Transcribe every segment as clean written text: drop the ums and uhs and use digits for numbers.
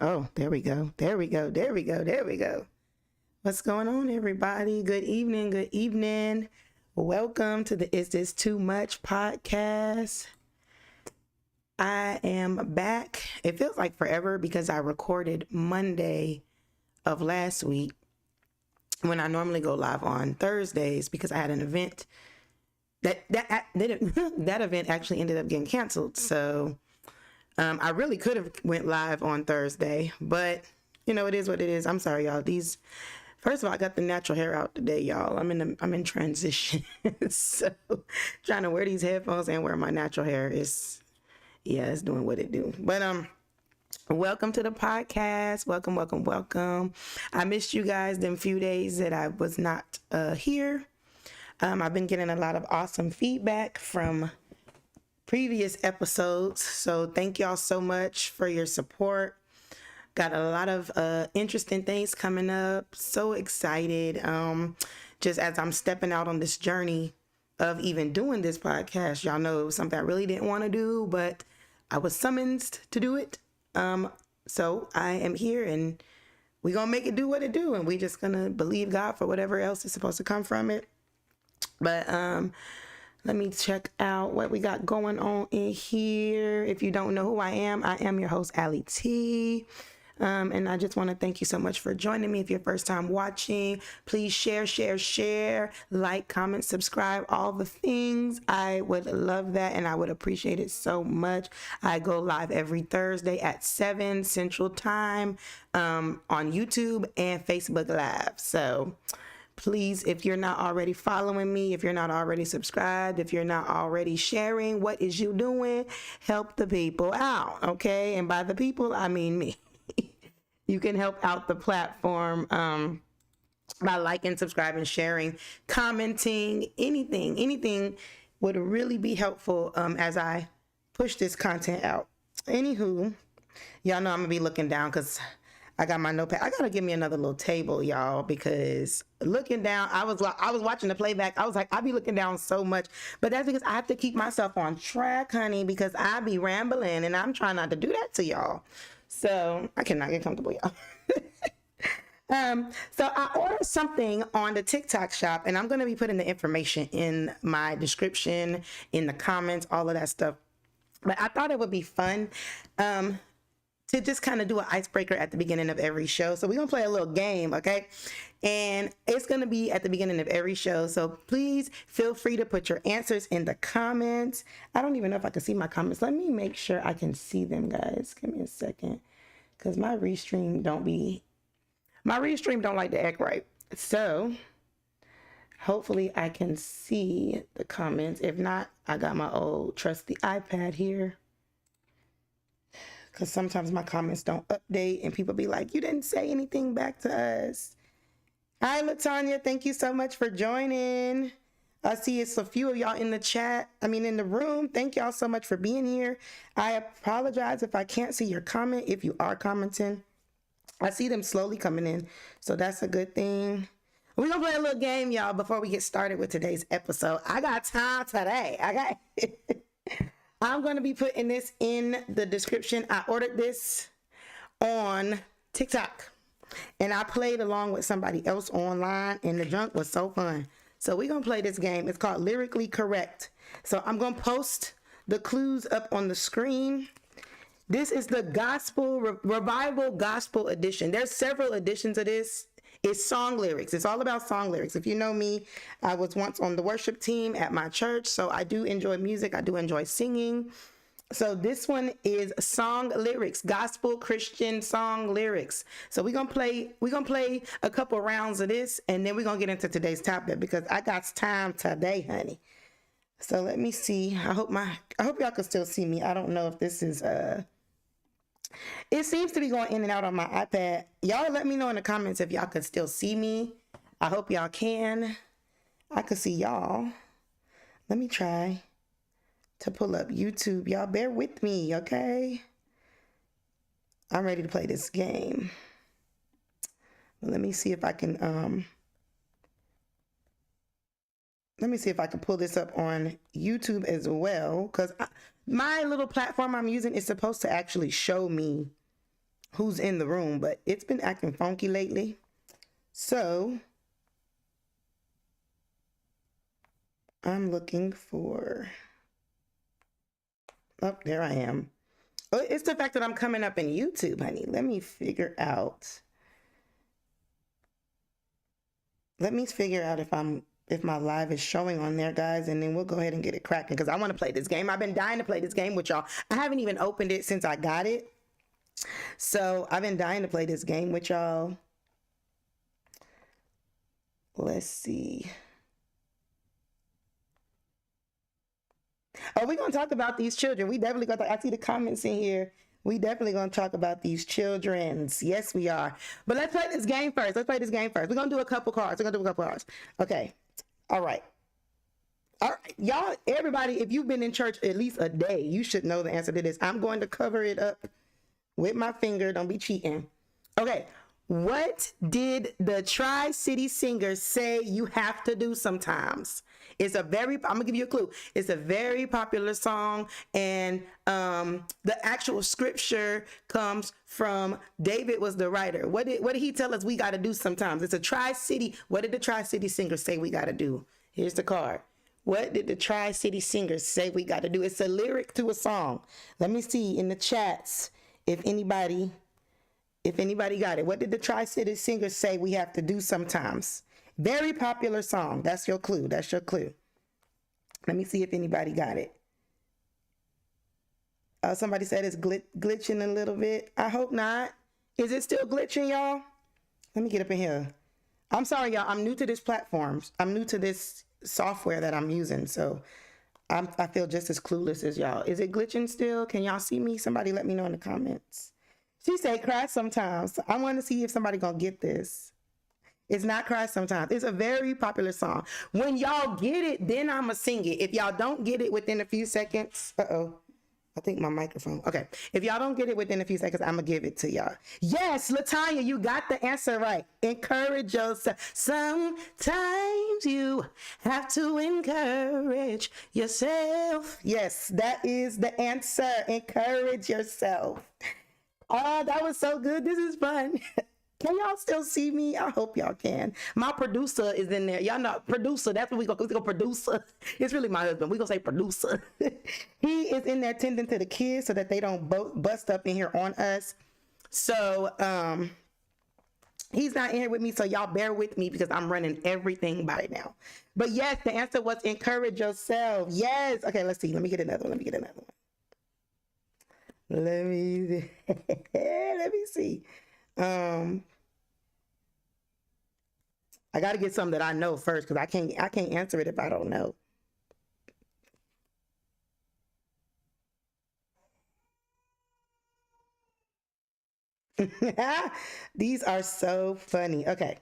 Oh, there we go. There we go. There we go. There we go. What's going on, everybody? Good evening. Good evening. Welcome to the Is This Too Much podcast. I am back. It feels like forever because I recorded Monday of last week when I normally go live on Thursdays because I had an event that event actually ended up getting canceled. So I really could have went live on Thursday, but it is what it is. I'm sorry, y'all. First of all, I got the natural hair out today, y'all. I'm in transition, so trying to wear these headphones and wear my natural hair it's doing what it do. But welcome to the podcast. Welcome. I missed you guys them few days that I was not here. I've been getting a lot of awesome feedback from previous episodes, so thank y'all so much for your support. Got a lot of interesting things coming up. So excited. Just as I'm stepping out on this journey of even doing this podcast, y'all know it was something I really didn't want to do, but I was summoned to do it. So I am here, and we're gonna make it do what it do, and we just gonna believe God for whatever else is supposed to come from it. But let me check out what we got going on in here. If you don't know who I am your host, Allie T. And I just want to thank you so much for joining me. If you're first time watching, please share, like, comment, subscribe, all the things. I would love that, and I would appreciate it so much. I go live every Thursday at 7 Central Time on YouTube and Facebook Live. So please, if you're not already following me, if you're not already subscribed, if you're not already sharing, what is you doing? Help the people out, okay? And by the people, I mean me. You can help out the platform by liking, subscribing, sharing, commenting, anything would really be helpful as I push this content out. Anywho, y'all know I'm gonna be looking down because I got my notepad. I gotta give me another little table, y'all, because looking down, I was watching the playback. I was like, I be looking down so much, but that's because I have to keep myself on track, honey, because I be rambling and I'm trying not to do that to y'all. So I cannot get comfortable, y'all. So I ordered something on the TikTok shop, and I'm gonna be putting the information in my description, in the comments, all of that stuff. But I thought it would be fun. To just kind of do an icebreaker at the beginning of every show. So we're going to play a little game, okay? And it's going to be at the beginning of every show. So please feel free to put your answers in the comments. I don't even know if I can see my comments. Let me make sure I can see them, guys. Give me a second. Because my restream don't like to act right. So hopefully I can see the comments. If not, I got my old trusty iPad here. Because sometimes my comments don't update and people be like, you didn't say anything back to us. Hi, LaTanya. Thank you so much for joining. I see it's a few of y'all in the room. Thank y'all so much for being here. I apologize if I can't see your comment, if you are commenting. I see them slowly coming in, so that's a good thing. We're going to play a little game, y'all, before we get started with today's episode. I got time today. I'm going to be putting this in the description. I ordered this on TikTok, and I played along with somebody else online, and the junk was so fun. So we're going to play this game. It's called Lyrically Correct. So I'm going to post the clues up on the screen. This is the revival gospel edition. There's several editions of this. It's song lyrics. It's all about song lyrics. If you know me, I was once on the worship team at my church, so I do enjoy music. I do enjoy singing. So this one is song lyrics, gospel Christian song lyrics. So we're gonna play a couple rounds of this, and then we're gonna get into today's topic because I got time today, honey. So let me see. I hope y'all can still see me. I don't know if this is it seems to be going in and out on my iPad. Y'all let me know in the comments if y'all can still see me. I hope y'all can. I can see y'all. Let me try to pull up YouTube. Y'all bear with me, okay? I'm ready to play this game. Let me see if I can pull this up on YouTube as well, because my little platform I'm using is supposed to actually show me who's in the room, but it's been acting funky lately. So I'm looking for, oh, there I am. Oh, it's the fact that I'm coming up in YouTube, honey. Let me figure out if my live is showing on there, guys, and then we'll go ahead and get it cracking because I want to play this game. I've been dying to play this game with y'all. I haven't even opened it since I got it. So I've been dying to play this game with y'all. Let's see. Oh, we're going to talk about these children. We definitely going to, I see the comments in here. We definitely going to talk about these childrens. Yes, we are. But let's play this game first. We're going to do a couple cards. Okay. All right. Y'all, everybody, if you've been in church at least a day, you should know the answer to this. I'm going to cover it up with my finger. Don't be cheating. Okay. What did the Tri-City Singers say you have to do sometimes? I'm gonna give you a clue. It's a very popular song, and the actual scripture comes from David was the writer. What did he tell us we got to do sometimes? It's a Tri-City. What did the Tri-City Singers say we got to do? Here's the card. What did the Tri-City Singers say we got to do? It's a lyric to a song. Let me see in the chats if anybody got it. What did the Tri-City Singers say we have to do sometimes? Very popular song. That's your clue. Let me see if anybody got it. Somebody said it's glitching a little bit. I hope not. Is it still glitching, y'all? Let me get up in here. I'm sorry, y'all. I'm new to this platform. I'm new to this software that I'm using, so I feel just as clueless as y'all. Is it glitching still? Can y'all see me? Somebody let me know in the comments. She said cry sometimes. I want to see if somebody gonna get this. It's not cry sometimes. It's a very popular song. When y'all get it, then I'ma sing it. If y'all don't get it within a few seconds, I think my microphone. Okay. If y'all don't get it within a few seconds, I'm going to give it to y'all. Yes, Latanya, you got the answer right. Encourage yourself. Sometimes you have to encourage yourself. Yes, that is the answer. Encourage yourself. Oh, that was so good. This is fun. Can y'all still see me? I hope y'all can. My producer is in there. Y'all know producer. That's what we go producer. It's really my husband. We gonna say producer. He is in there tending to the kids so that they don't bust up in here on us. So he's not in here with me. So y'all bear with me because I'm running everything by now. But yes, the answer was encourage yourself. Yes. Okay. Let's see. Let me get another one. Let me see. I got to get something that I know first because I can't answer it if I don't know. These are so funny. Okay.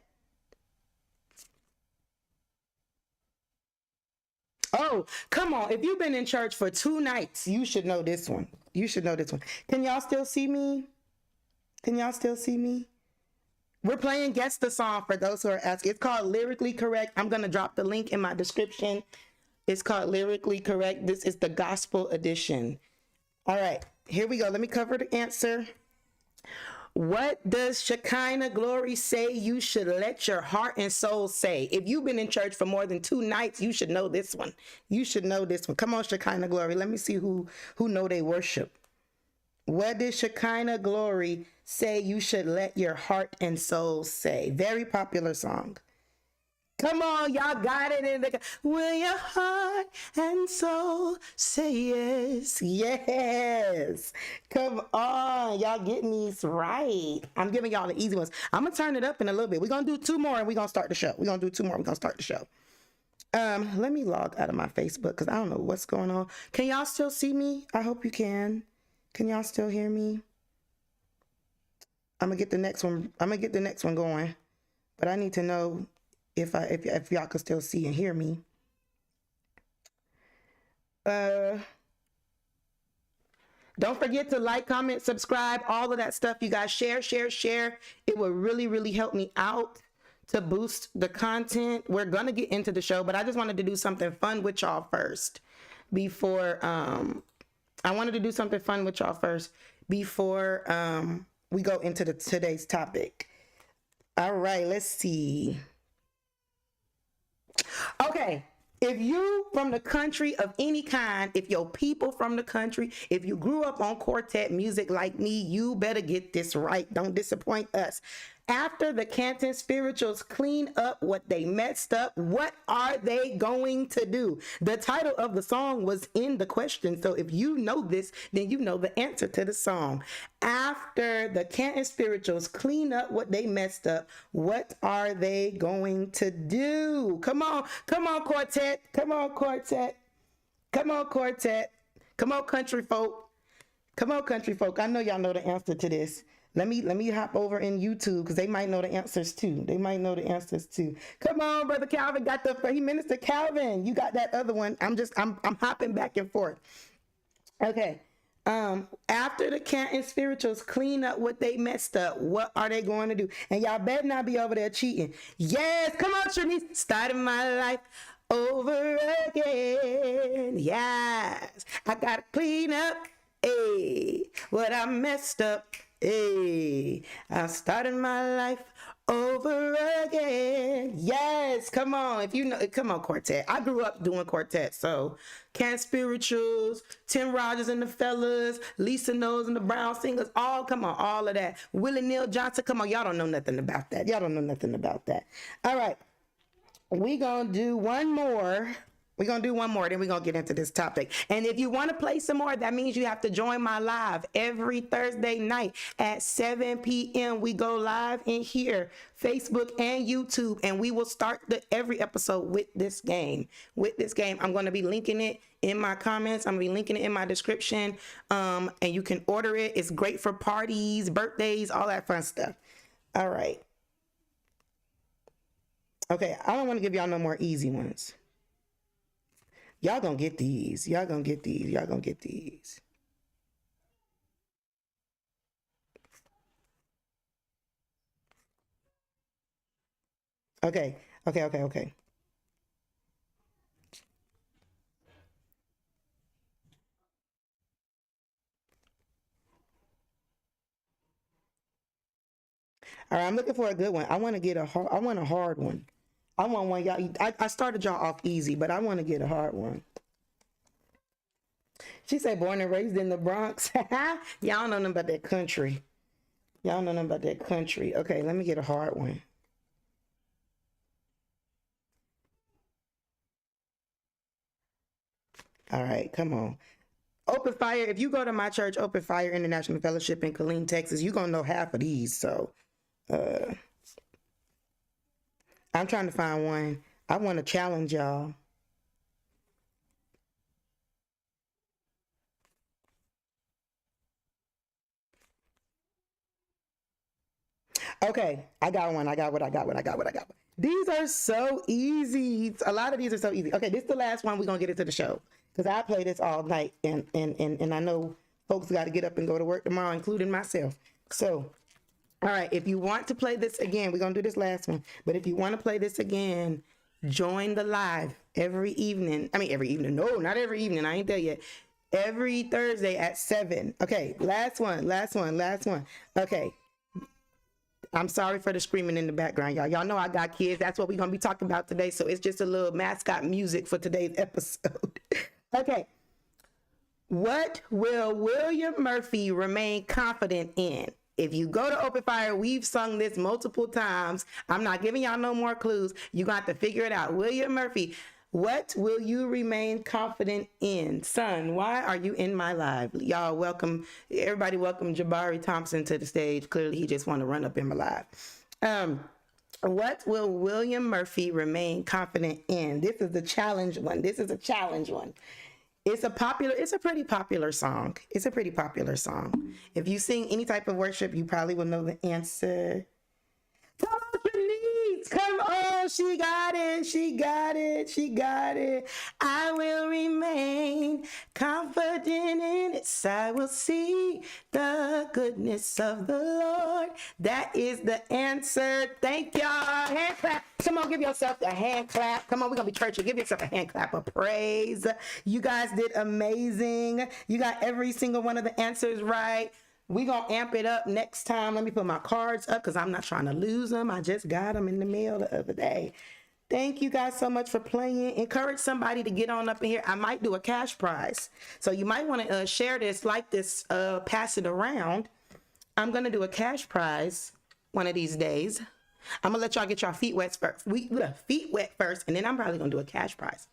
Oh, come on. If you've been in church for 2 nights, you should know this one. Can y'all still see me? We're playing Guess the Song for those who are asking. It's called Lyrically Correct. I'm going to drop the link in my description. It's called Lyrically Correct. This is the gospel edition. All right, here we go. Let me cover the answer. What does Shekinah Glory say you should let your heart and soul say? If you've been in church for more than 2 nights, you should know this one. Come on, Shekinah Glory. Let me see who know they worship. What did Shekinah Glory say you should let your heart and soul say? Very popular song. Come on, y'all got it. Will your heart and soul say yes? Yes. Come on, y'all getting these right. I'm giving y'all the easy ones. I'm going to turn it up in a little bit. We're going to do 2 more and we're going to start the show. Let me log out of my Facebook because I don't know what's going on. Can y'all still see me? I hope you can. Can y'all still hear me? I'm gonna get the next one going, but I need to know if y'all can still see and hear me. Don't forget to like, comment, subscribe, all of that stuff. You guys share. It will really help me out to boost the content. We're gonna get into the show, but I just wanted to do something fun with y'all first before we go into today's topic. All right, let's see. Okay. If you from the country of any kind, if your people from the country, if you grew up on quartet music like me, you better get this right. Don't disappoint us. After the Canton Spirituals clean up what they messed up, what are they going to do? The title of the song was in the question. So if you know this, then you know the answer to the song. After the Canton Spirituals clean up what they messed up, what are they going to do? Come on, quartet. Come on, quartet. Come on, quartet. Come on, country folk. Come on, country folk. I know y'all know the answer to this. Let me hop over in YouTube because they might know the answers too. Come on, Brother Calvin got Minister Calvin. You got that other one. I'm hopping back and forth. Okay. After the Canton Spirituals clean up what they messed up, what are they going to do? And y'all better not be over there cheating. Yes, come on, Trinice. Starting my life over again. Yes, I gotta clean up, what I messed up. I'm starting my life over again. Yes, come on. If you know, come on, quartet. I grew up doing quartet, so Canton Spirituals, Tim Rogers and the Fellas, Lisa Knowles and the Brown Singers, all of that. Willie Neal Johnson, come on. Y'all don't know nothing about that. All right. We gonna do one more. Then we're going to get into this topic. And if you want to play some more, that means you have to join my live every Thursday night at 7 p.m. We go live in here, Facebook and YouTube, and we will start every episode with this game. I'm going to be linking it in my comments. I'm going to be linking it in my description, and you can order it. It's great for parties, birthdays, all that fun stuff. All right. Okay, I don't want to give y'all no more easy ones. Y'all gonna get these. Okay. All right, I'm looking for a good one. I want a hard one. I want one, y'all. I started y'all off easy, but I want to get a hard one. She said born and raised in the Bronx. Y'all know nothing about that country. Okay, let me get a hard one. All right, come on. Open Fire. If you go to my church, Open Fire International Fellowship in Killeen, Texas, you're going to know half of these. So, I'm trying to find one. I want to challenge y'all. Okay, I got one. These are so easy. A lot of these are so easy. Okay, this is the last one. We're going to get into the show because I play this all night, and I know folks got to get up and go to work tomorrow, including myself. So, all right, if you want to play this again, we're going to do this last one. But if you want to play this again, join the live every evening. No, not every evening. I ain't there yet. Every Thursday at 7. Okay, last one. Okay. I'm sorry for the screaming in the background, y'all. Y'all know I got kids. That's what we're going to be talking about today. So it's just a little mascot music for today's episode. Okay. What will William Murphy remain confident in? If you go to Open Fire, we've sung this multiple times. I'm not giving y'all no more clues. You're going to have to figure it out. William Murphy, what will you remain confident in? Son, why are you in my live? Y'all welcome, everybody welcome Jabari Thompson to the stage. Clearly, he just want to run up in my live. What will William Murphy remain confident in? This is a challenge one. It's a pretty popular song. If you sing any type of worship, you probably will know the answer. Come on, Denise. Come on. She got it. I will remain confident in it. I will see the goodness of the Lord. That is the answer. Thank y'all. Hand clap. Come on, give yourself a hand clap. Come on, we're going to be churchy. Give yourself a hand clap of praise. You guys did amazing. You got every single one of the answers right. We gonna amp it up next time. Let me put my cards up because I'm not trying to lose them. I just got them in the mail the other day. Thank you guys so much for playing. Encourage somebody to get on up in here. I might do a cash prize. So you might want to share this, like this, pass it around. I'm going to do a cash prize one of these days. I'm going to let y'all get your feet wet first. Feet wet first, and then I'm probably going to do a cash prize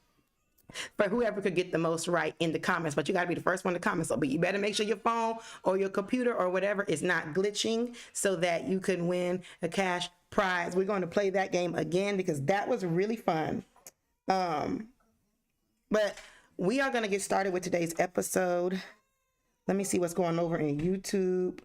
for whoever could get the most right in the comments. But you got to be the first one to comment. So, but you better make sure your phone or your computer or whatever is not glitching so that you can win a cash prize. We're going to play that game again because that was really fun. But we are going to get started with today's episode. Let me see what's going over in YouTube.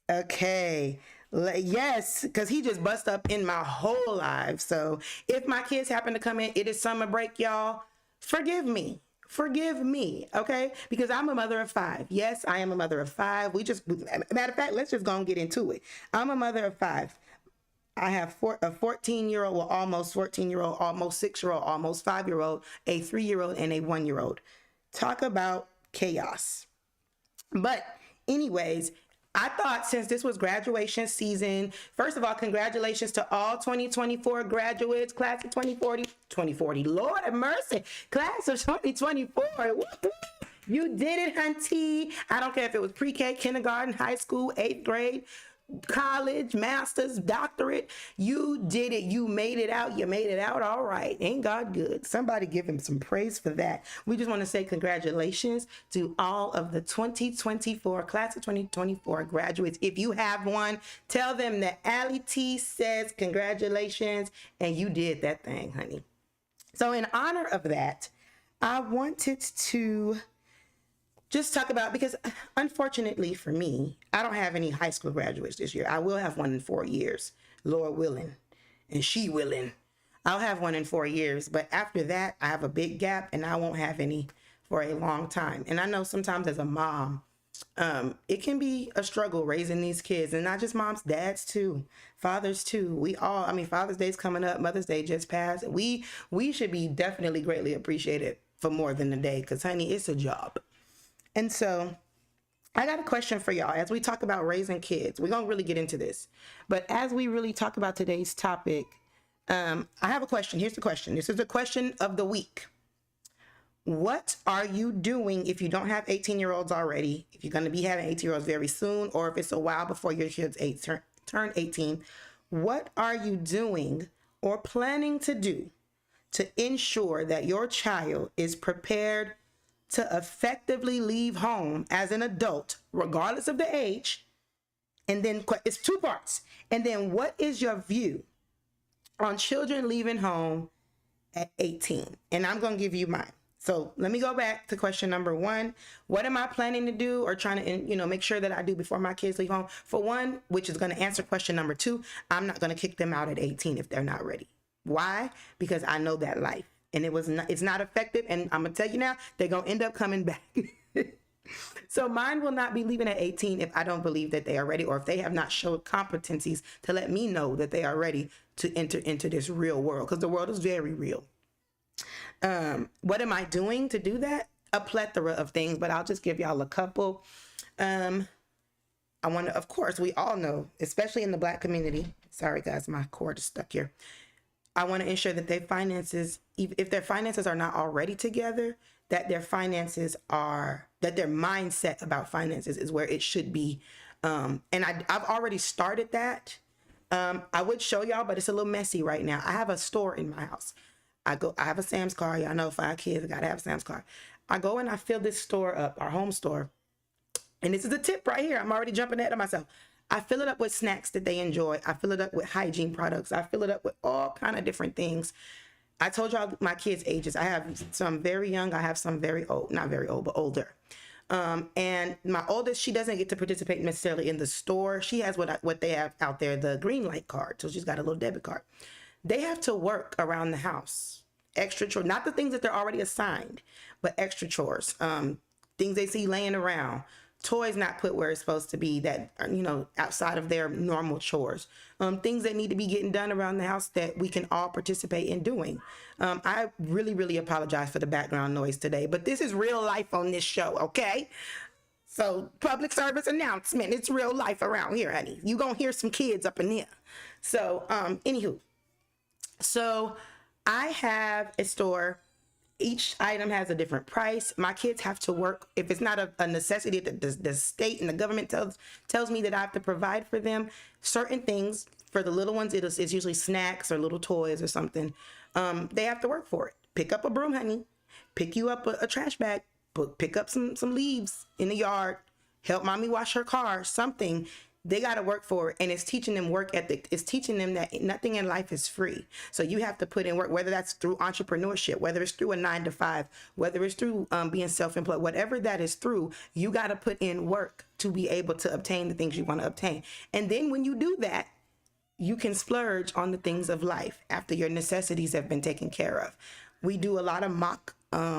Okay. Yes, because he just bust up in my whole life. So if my kids happen to come in, it is summer break, y'all. Forgive me. Forgive me, okay? Because I'm a mother of 5. Yes, I am a mother of 5. Matter of fact, let's just go and get into it. I'm a mother of 5. I have a 14-year-old, well, almost 14-year-old, almost 6-year-old, almost 5-year-old, a 3-year-old, and a 1-year-old. Talk about chaos. But anyways, I thought since this was graduation season, first of all, congratulations to all 2024 graduates, class of 2040, Lord have mercy, class of 2024. Woo-hoo. You did it, hunty. I don't care if it was pre-K, kindergarten, high school, 8th grade, college, master's, doctorate. You did it. You made it out. You made it out all right. Ain't God good? Somebody give him some praise for that. We just want to say congratulations to all of the 2024 class of 2024 graduates. If you have one, tell them that Allie T says congratulations and you did that thing, honey. So in honor of that, I wanted to just talk about, because unfortunately for me, I don't have any high school graduates this year. I will have one in 4 years, Lord willing, and she willing. I'll have one in 4 years, but after that, I have a big gap and I won't have any for a long time. And I know sometimes as a mom, it can be a struggle raising these kids, and not just moms, dads too, fathers too. We all, Father's Day's coming up, Mother's Day just passed. We should be definitely greatly appreciated for more than a day, because honey, it's a job. And so I got a question for y'all as we talk about raising kids. We're going to really get into this. But as we really talk about today's topic, I have a question. Here's the question. This is the question of the week. What are you doing if you don't have 18-year-olds already, if you're going to be having 18-year-olds very soon, or if it's a while before your kids turn 18? What are you doing or planning to do to ensure that your child is prepared to effectively leave home as an adult, regardless of the age? And then it's 2 parts. And then what is your view on children leaving home at 18? And I'm going to give you mine. So let me go back to question number 1. What am I planning to do or trying to, make sure that I do before my kids leave home? For one, which is going to answer question number 2, I'm not going to kick them out at 18 if they're not ready. Why? Because I know that life. And it's not effective. And I'm going to tell you now, they're going to end up coming back. So mine will not be leaving at 18 if I don't believe that they are ready, or if they have not showed competencies to let me know that they are ready to enter into this real world, because the world is very real. What am I doing to do that? A plethora of things, but I'll just give y'all a couple. I want to, of course, we all know, especially in the Black community. Sorry, guys, my cord is stuck here. I want to ensure that their finances, if their finances are not already together, that their mindset about finances is where it should be. And I've already started that. I would show y'all, but it's a little messy right now. I have a store in my house. I have a Sam's card. Y'all know 5 kids, I got to have a Sam's card. I go and I fill this store up, our home store. And this is a tip right here. I'm already jumping ahead of myself. I fill it up with snacks that they enjoy. I fill it up with hygiene products. I fill it up with all kind of different things. I told y'all my kids' ages. I have some very young. I have some very old, not very old, but older. And my oldest, she doesn't get to participate necessarily in the store. She has what they have out there, the green light card. So she's got a little debit card. They have to work around the house. Extra chores, not the things that they're already assigned, but extra chores. Things they see laying around. toys not put where it's supposed to be, that are, outside of their normal chores, things that need to be getting done around the house that we can all participate in doing. I really, really apologize for the background noise today, but this is real life on this show, okay? So public service announcement, it's real life around here, honey. You gonna hear some kids up in here. So, anywho, so I have a store. Each item has a different price. My kids have to work. If it's not a necessity that the state and the government tells me that I have to provide for them certain things. For the little ones, it's usually snacks or little toys or something. They have to work for it. Pick up a broom, honey. Pick you up a trash bag. Pick up some leaves in the yard. Help mommy wash her car. Something. They got to work for it, and it's teaching them work ethic. It's teaching them that nothing in life is free. So you have to put in work, whether that's through entrepreneurship, whether it's through a 9-to-5, whether it's through being self-employed, whatever that is through, you got to put in work to be able to obtain the things you want to obtain. And then when you do that, you can splurge on the things of life after your necessities have been taken care of. We do a lot of mock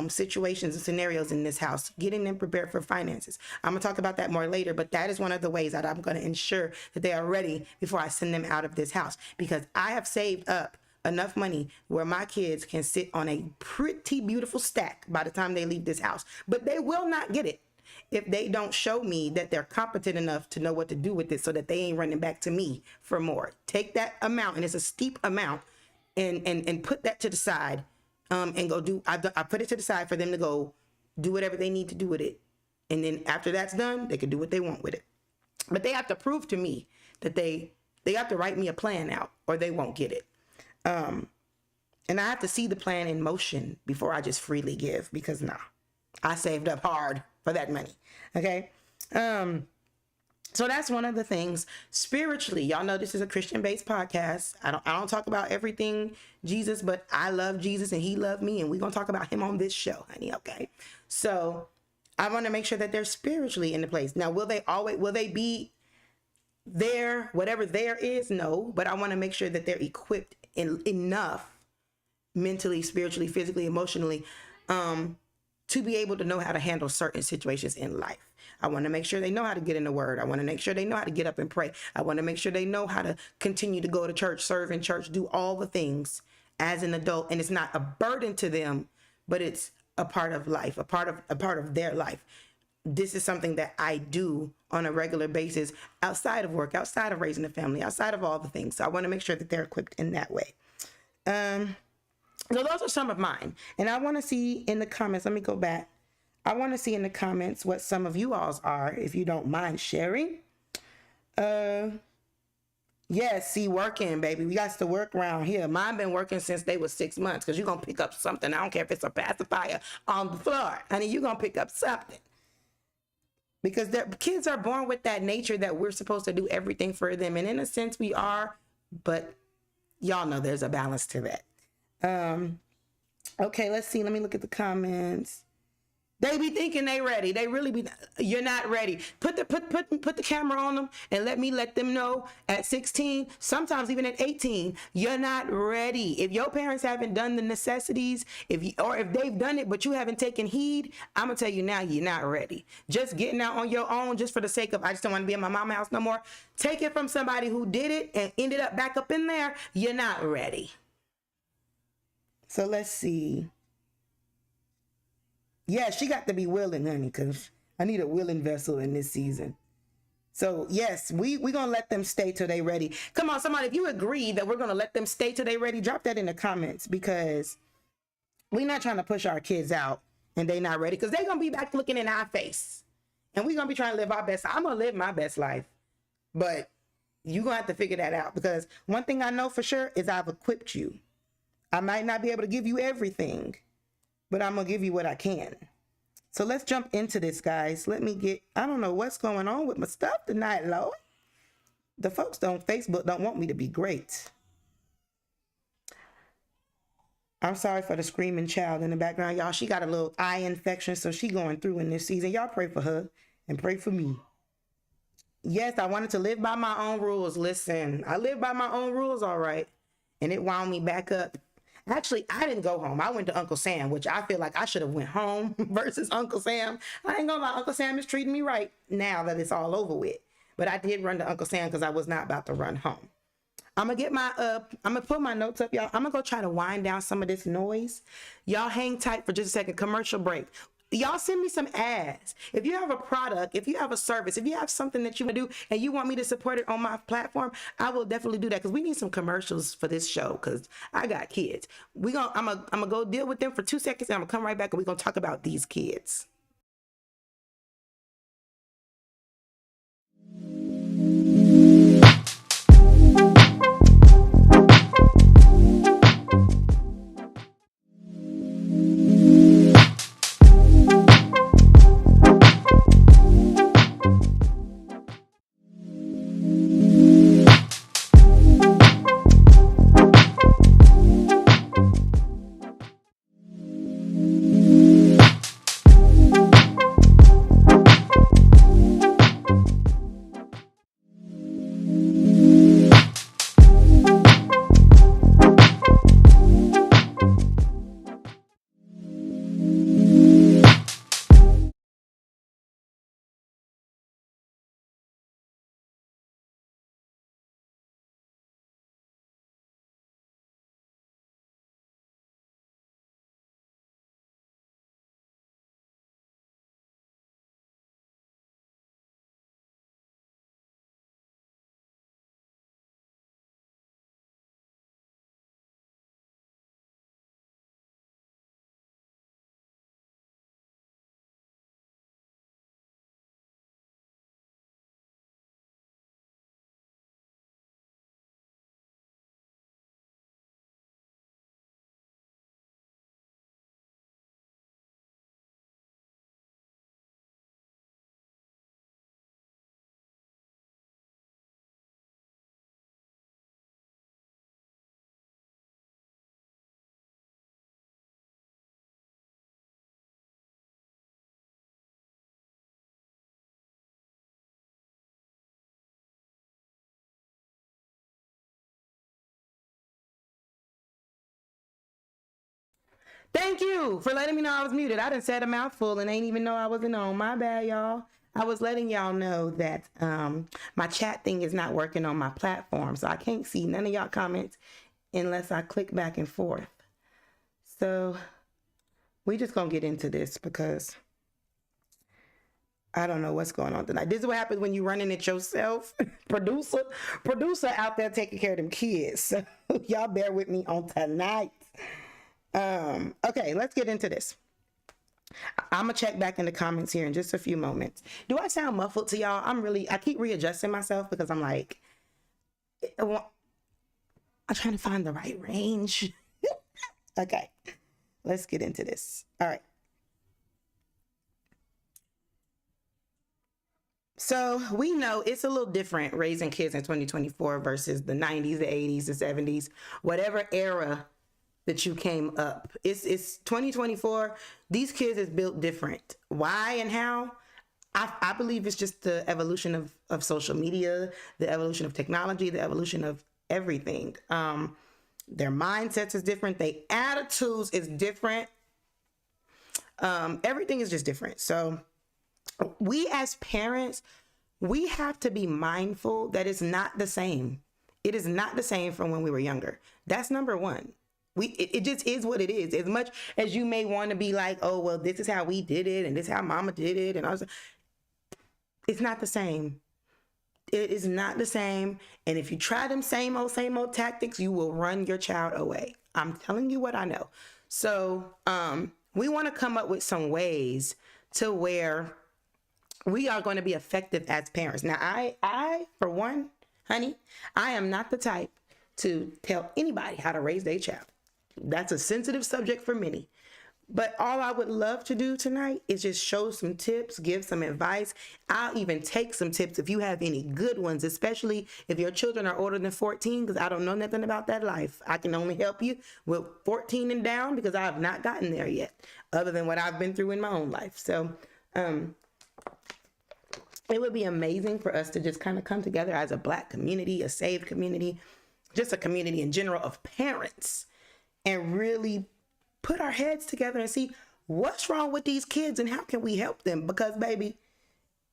situations and scenarios in this house, getting them prepared for finances. I'm gonna talk about that more later, but that is one of the ways that I'm gonna ensure that they are ready before I send them out of this house, because I have saved up enough money where my kids can sit on a pretty beautiful stack by the time they leave this house. But they will not get it if they don't show me that they're competent enough to know what to do with it, so that they ain't running back to me for more. Take that amount, and it's a steep amount, and put that to the side. And go do, I put it to the side for them to go do whatever they need to do with it. And then after that's done, they can do what they want with it. But they have to prove to me that they have to write me a plan out, or they won't get it. And I have to see the plan in motion before I just freely give, because I saved up hard for that money. Okay. So that's one of the things. Spiritually, y'all know this is a Christian-based podcast. I don't talk about everything Jesus, but I love Jesus and he loved me, and we're gonna talk about him on this show, honey. Okay. So I want to make sure that they're spiritually in the place. Now, will they be there, whatever there is? No, but I want to make sure that they're equipped enough mentally, spiritually, physically, emotionally, to be able to know how to handle certain situations in life. I want to make sure they know how to get in the word. I want to make sure they know how to get up and pray. I want to make sure they know how to continue to go to church, serve in church, do all the things as an adult. And it's not a burden to them, but it's a part of life, a part of their life. This is something that I do on a regular basis outside of work, outside of raising a family, outside of all the things. So I want to make sure that they're equipped in that way. So those are some of mine. And I want to see in the comments, let me go back. I want to see in the comments what some of you all's are, if you don't mind sharing. Yes, see, working, baby. We got to work around here. Mine been working since they was 6 months, because you're going to pick up something. I don't care if it's a pacifier on the floor. Honey, you're going to pick up something. Because their kids are born with that nature that we're supposed to do everything for them. And in a sense, we are, but y'all know there's a balance to that. Okay, let's see. Let me look at the comments. They be thinking they ready. They really be. You're not ready. Put the camera on them and let them know at 16, sometimes even at 18, you're not ready. If your parents haven't done the necessities, if they've done it but you haven't taken heed, I'm gonna tell you now, you're not ready. Just getting out on your own just for the sake of, I just don't want to be in my mama's house no more. Take it from somebody who did it and ended up back up in there. You're not ready. So let's see. Yeah, she got to be willing, honey, because I need a willing vessel in this season. So, yes, we're going to let them stay till they ready. Come on, somebody, if you agree that we're going to let them stay till they ready, drop that in the comments, because we're not trying to push our kids out and they not ready, because they're going to be back looking in our face. And we're going to be trying to live our best. I'm going to live my best life. But you're going to have to figure that out, because one thing I know for sure is I've equipped you. I might not be able to give you everything, but I'm going to give you what I can. So let's jump into this, guys. I don't know what's going on with my stuff tonight, Lord. The folks on Facebook don't want me to be great. I'm sorry for the screaming child in the background, y'all. She got a little eye infection, so she going through in this season. Y'all pray for her and pray for me. Yes, I wanted to live by my own rules. Listen, I live by my own rules, all right. And it wound me back up. Actually, I didn't go home. I went to Uncle Sam, which I feel like I should have went home versus Uncle Sam. I ain't gonna lie, Uncle Sam is treating me right now that it's all over with. But I did run to Uncle Sam because I was not about to run home. I'm gonna get my I'm gonna put my notes up, y'all. I'm gonna go try to wind down some of this noise. Y'all hang tight for just a second. Commercial break. Y'all send me some ads. If you have a product, if you have a service, if you have something that you want to do and you want me to support it on my platform, I will definitely do that because we need some commercials for this show because I got kids. I'm gonna go deal with them for 2 seconds and I'm gonna come right back and we're gonna talk about these kids. Thank you for letting me know I was muted. I done said a mouthful and ain't even know I wasn't on. My bad, y'all. I was letting y'all know that my chat thing is not working on my platform, so I can't see none of y'all comments unless I click back and forth. So we just gonna get into this because I don't know what's going on tonight. This is what happens when you running it yourself. producer out there taking care of them kids. So y'all bear with me on tonight. Okay, let's get into this. I'm gonna check back in the comments here in just a few moments. Do I sound muffled to y'all? I keep readjusting myself because I'm like, I'm trying to find the right range. Okay, let's get into this. All right. So we know it's a little different raising kids in 2024 versus the 90s, the 80s, the 70s, whatever era that you came up. It's 2024. These kids is built different. Why and how? I believe it's just the evolution of social media, the evolution of technology, the evolution of everything. Their mindsets is different. Their attitudes is different. Everything is just different. So we as parents, we have to be mindful that it's not the same. It is not the same from when we were younger. That's number one. It just is what it is. As much as you may want to be like, oh, well, this is how we did it and this is how mama did it. And I was, it's not the same. It is not the same. And if you try them same old tactics, you will run your child away. I'm telling you what I know. So we want to come up with some ways to where we are going to be effective as parents. Now, I, for one, honey, I am not the type to tell anybody how to raise their child. That's a sensitive subject for many. But all I would love to do tonight is just show some tips, give some advice. I'll even take some tips if you have any good ones, especially if your children are older than 14, because I don't know nothing about that life. I can only help you with 14 and down because I have not gotten there yet, other than what I've been through in my own life. So it would be amazing for us to just kind of come together as a Black community, a saved community, just a community in general of parents, and really put our heads together and see what's wrong with these kids and how can we help them? Because baby,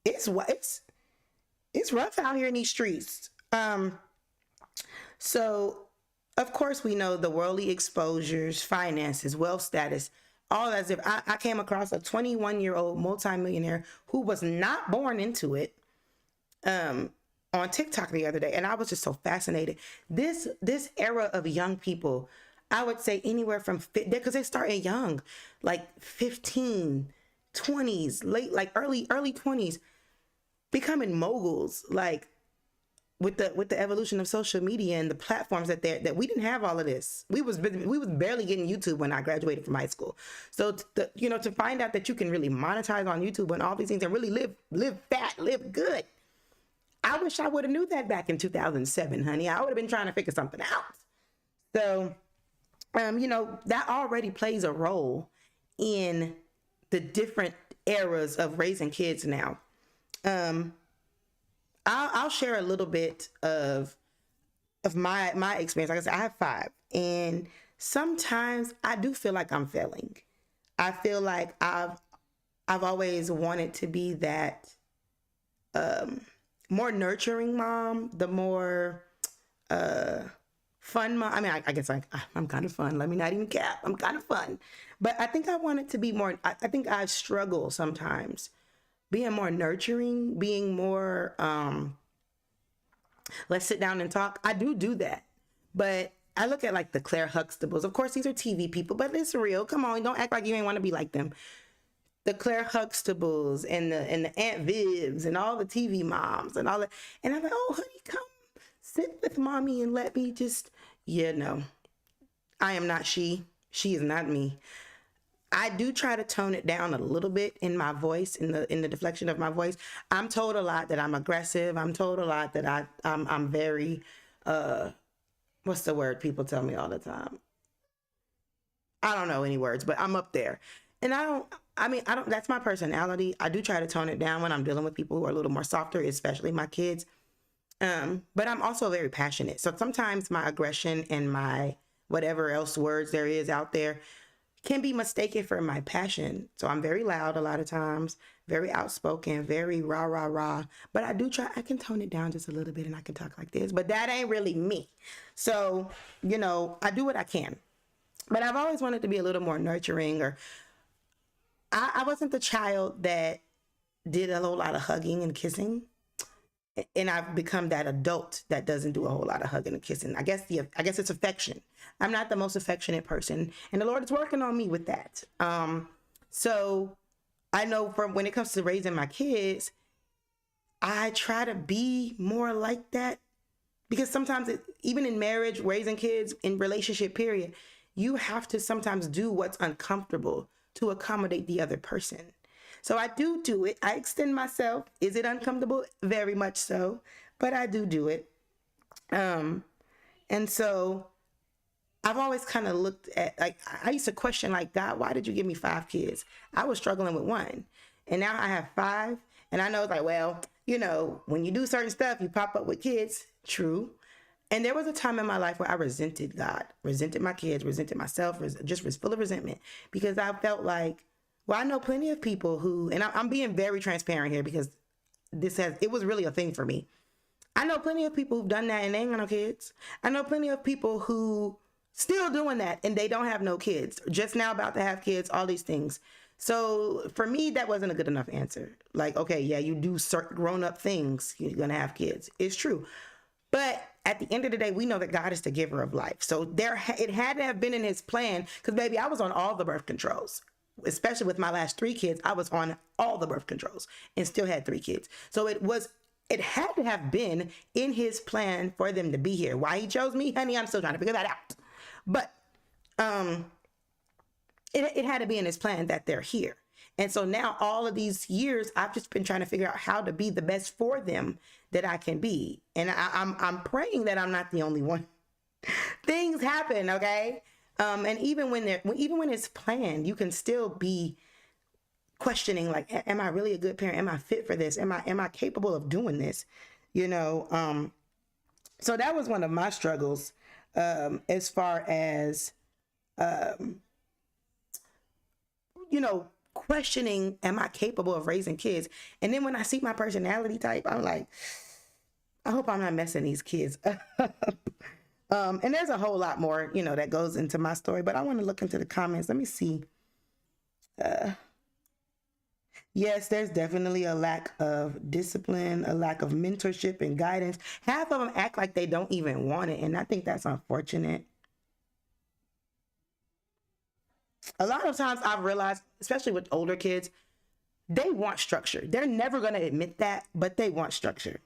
it's rough out here in these streets. So of course we know the worldly exposures, finances, wealth status, all as if I came across a 21-year-old multimillionaire who was not born into it on TikTok the other day, and I was just so fascinated. This era of young people, I would say anywhere from, because they start young, like 15, 20s, late, like early 20s, becoming moguls, like with the evolution of social media and the platforms that we didn't have all of this. We was barely getting YouTube when I graduated from high school. So to find out that you can really monetize on YouTube and all these things and really live fat, live good. I wish I would have knew that back in 2007, honey. I would have been trying to figure something out. So, that already plays a role in the different eras of raising kids now. I'll share a little bit of my experience. Like I said, I have 5, and sometimes I do feel like I'm failing. I feel like I've always wanted to be that more nurturing mom, the more fun mom. I mean, I guess I'm kind of fun. Let me not even cap. I'm kind of fun, but I think I want it to be more. I think I struggle sometimes being more nurturing, being more, let's sit down and talk. I do that. But I look at like the Claire Huxtables. Of course, these are TV people, but it's real. Come on, don't act like you ain't want to be like them. The Claire Huxtables and the Aunt Vivs and all the TV moms and all that. And I'm like, oh, honey, come sit with mommy and let me just, no, I am not she. She is not me. I do try to tone it down a little bit in my voice, in the deflection of my voice. I'm told a lot that I'm aggressive. I'm told a lot that I'm very, what's the word people tell me all the time? I don't know any words, but I'm up there. And that's my personality. I do try to tone it down when I'm dealing with people who are a little more softer, especially my kids. But I'm also very passionate. So sometimes my aggression and my whatever else words there is out there can be mistaken for my passion. So I'm very loud a lot of times, very outspoken, very rah, rah, rah. But I can tone it down just a little bit and I can talk like this, but that ain't really me. So, I do what I can. But I've always wanted to be a little more nurturing, or I wasn't the child that did a whole lot of hugging and kissing. And I've become that adult that doesn't do a whole lot of hugging and kissing. I guess it's affection. I'm not the most affectionate person, and the Lord is working on me with that. So I know from when it comes to raising my kids, I try to be more like that, because sometimes even in marriage, raising kids, in relationship period, you have to sometimes do what's uncomfortable to accommodate the other person. So I do it. I extend myself. Is it uncomfortable? Very much so, but I do it. And so I've always kind of looked at, like, I used to question, like, God, why did you give me 5 kids? I was struggling with 1, and now I have 5. And I know it's like, well, when you do certain stuff, you pop up with kids. True. And there was a time in my life where I resented God, resented my kids, resented myself, just was full of resentment, because I felt like, well, I know plenty of people who, and I'm being very transparent here because it was really a thing for me. I know plenty of people who've done that and they ain't got no kids. I know plenty of people who still doing that and they don't have no kids, just now about to have kids, all these things. So for me, that wasn't a good enough answer. Like, okay, yeah, you do certain grown up things, you're going to have kids. It's true. But at the end of the day, we know that God is the giver of life. So it had to have been in his plan, because baby, I was on all the birth controls. Especially with my last 3 kids, I was on all the birth controls and still had 3 kids. So it had to have been in his plan for them to be here. Why he chose me, honey, I'm still trying to figure that out. But it had to be in his plan that they're here. And so now all of these years, I've just been trying to figure out how to be the best for them that I can be. And I'm praying that I'm not the only one. Things happen, okay? And even when it's planned, you can still be questioning, like, am I really a good parent? Am I fit for this? Am I capable of doing this? So that was one of my struggles, as far as um, you know, questioning, am I capable of raising kids? And then when I see my personality type, I'm like, I hope I'm not messing these kids up. And there's a whole lot more, that goes into my story, but I want to look into the comments. Let me see. Yes, there's definitely a lack of discipline, a lack of mentorship and guidance. Half of them act like they don't even want it, and I think that's unfortunate. A lot of times I've realized, especially with older kids, they want structure. They're never going to admit that, but they want structure.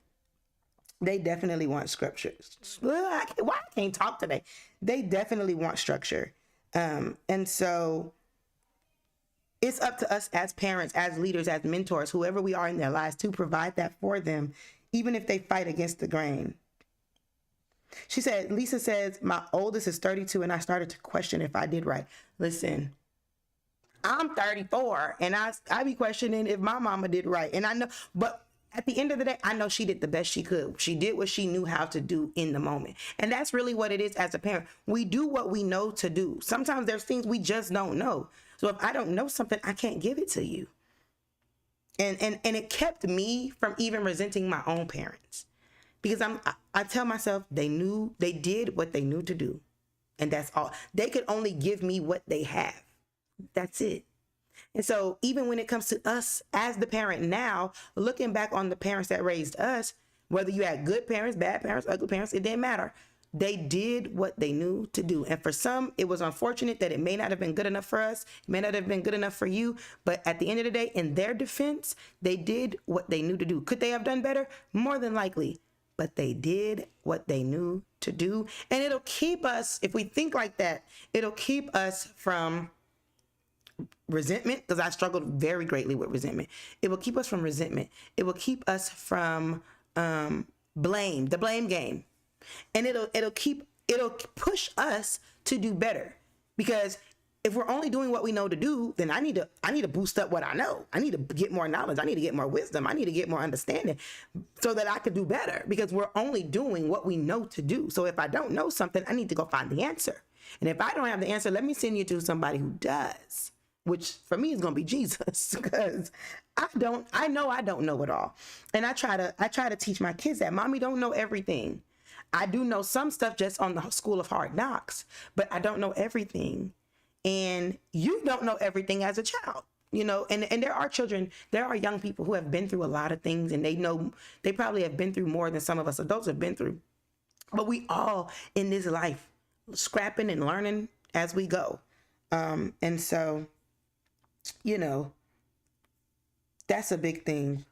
They definitely want structure. Why I can't talk today? They definitely want structure. And so it's up to us as parents, as leaders, as mentors, whoever we are in their lives, to provide that for them, even if they fight against the grain. She said, Lisa says, my oldest is 32 and I started to question if I did right. Listen, I'm 34 and I be questioning if my mama did right. And I know, but at the end of the day, I know she did the best she could. She did what she knew how to do in the moment. And that's really what it is as a parent. We do what we know to do. Sometimes there's things we just don't know. So if I don't know something, I can't give it to you. And it kept me from even resenting my own parents. Because I tell myself they did what they knew to do. And that's all. They could only give me what they have. That's it. And so even when it comes to us as the parent now, looking back on the parents that raised us, whether you had good parents, bad parents, ugly parents, it didn't matter. They did what they knew to do. And for some, it was unfortunate that it may not have been good enough for us. It may not have been good enough for you. But at the end of the day, in their defense, they did what they knew to do. Could they have done better? More than likely. But they did what they knew to do. And it'll keep us, if we think like that, it'll keep us from resentment, because I struggled very greatly with resentment. It will keep us from resentment. It will keep us from blame, the blame game. And it'll push us to do better, because if we're only doing what we know to do, then I need to boost up what I know. I need to get more knowledge. I need to get more wisdom. I need to get more understanding so that I could do better, because we're only doing what we know to do. So if I don't know something, I need to go find the answer. And if I don't have the answer, let me send you to somebody who does, which for me is going to be Jesus, because I know I don't know it all. And I try to teach my kids that mommy don't know everything. I do know some stuff just on the school of hard knocks, but I don't know everything. And you don't know everything as a child, and there are young people who have been through a lot of things, and they probably have been through more than some of us adults have been through. But we all in this life scrapping and learning as we go. And so, that's a big thing.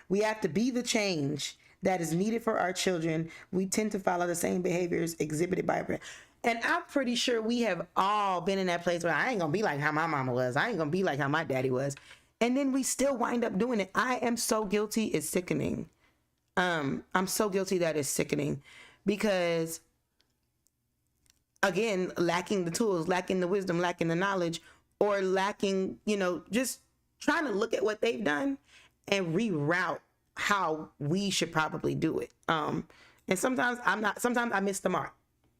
We have to be the change that is needed for our children. We tend to follow the same behaviors exhibited by parents. And I'm pretty sure we have all been in that place where I ain't gonna be like how my mama was. I ain't gonna be like how my daddy was. And then we still wind up doing it. I am so guilty, it's sickening. I'm so guilty that it's sickening, because again, lacking the tools, lacking the wisdom, lacking the knowledge, or lacking, just trying to look at what they've done and reroute how we should probably do it. And sometimes I miss the mark.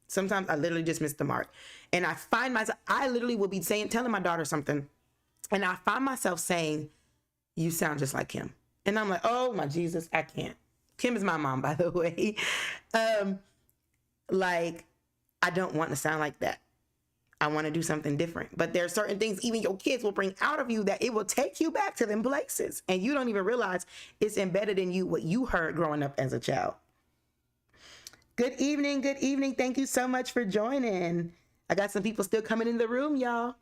Sometimes I literally just miss the mark. And I find myself, I literally will be telling my daughter something, and I find myself saying, you sound just like Kim. And I'm like, oh my Jesus, I can't. Kim is my mom, by the way. I don't want to sound like that. I want to do something different. But there are certain things even your kids will bring out of you that it will take you back to them places. And you don't even realize it's embedded in you what you heard growing up as a child. Good evening. Good evening. Thank you so much for joining. I got some people still coming in the room, y'all.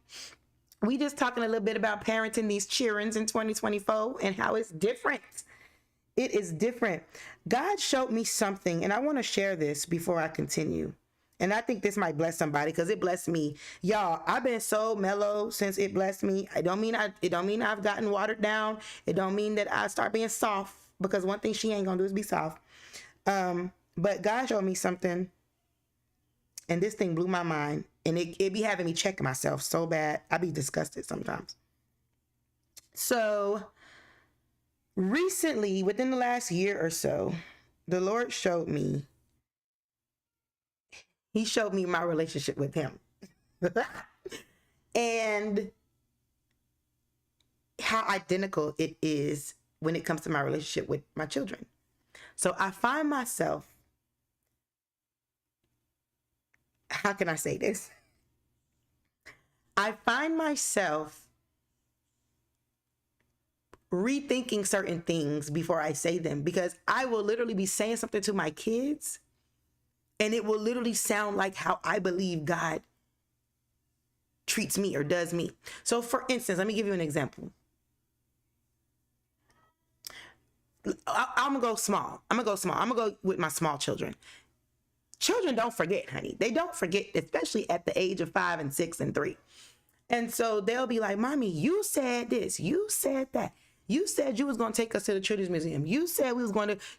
We just talking a little bit about parenting these children in 2024 and how it's different. It is different. God showed me something, and I want to share this before I continue. And I think this might bless somebody, because it blessed me. Y'all, I've been so mellow since it blessed me. It don't mean I've gotten watered down. It don't mean that I start being soft, because one thing she ain't gonna do is be soft. But God showed me something, and this thing blew my mind. And it be having me check myself so bad. I be disgusted sometimes. So recently, within the last year or so, the Lord showed me, He showed me my relationship with him. And how identical it is when it comes to my relationship with my children. So I find myself, how can I say this? I find myself rethinking certain things before I say them, because I will literally be saying something to my kids and it will literally sound like how I believe God treats me or does me. So for instance, let me give you an example. I'm gonna go small. I'm gonna go with my small children. Children don't forget, honey. They don't forget, especially at the age of 5 and 6 and 3. And so they'll be like, Mommy, you said this, you said that. You said you was going to take us to the Children's Museum. You said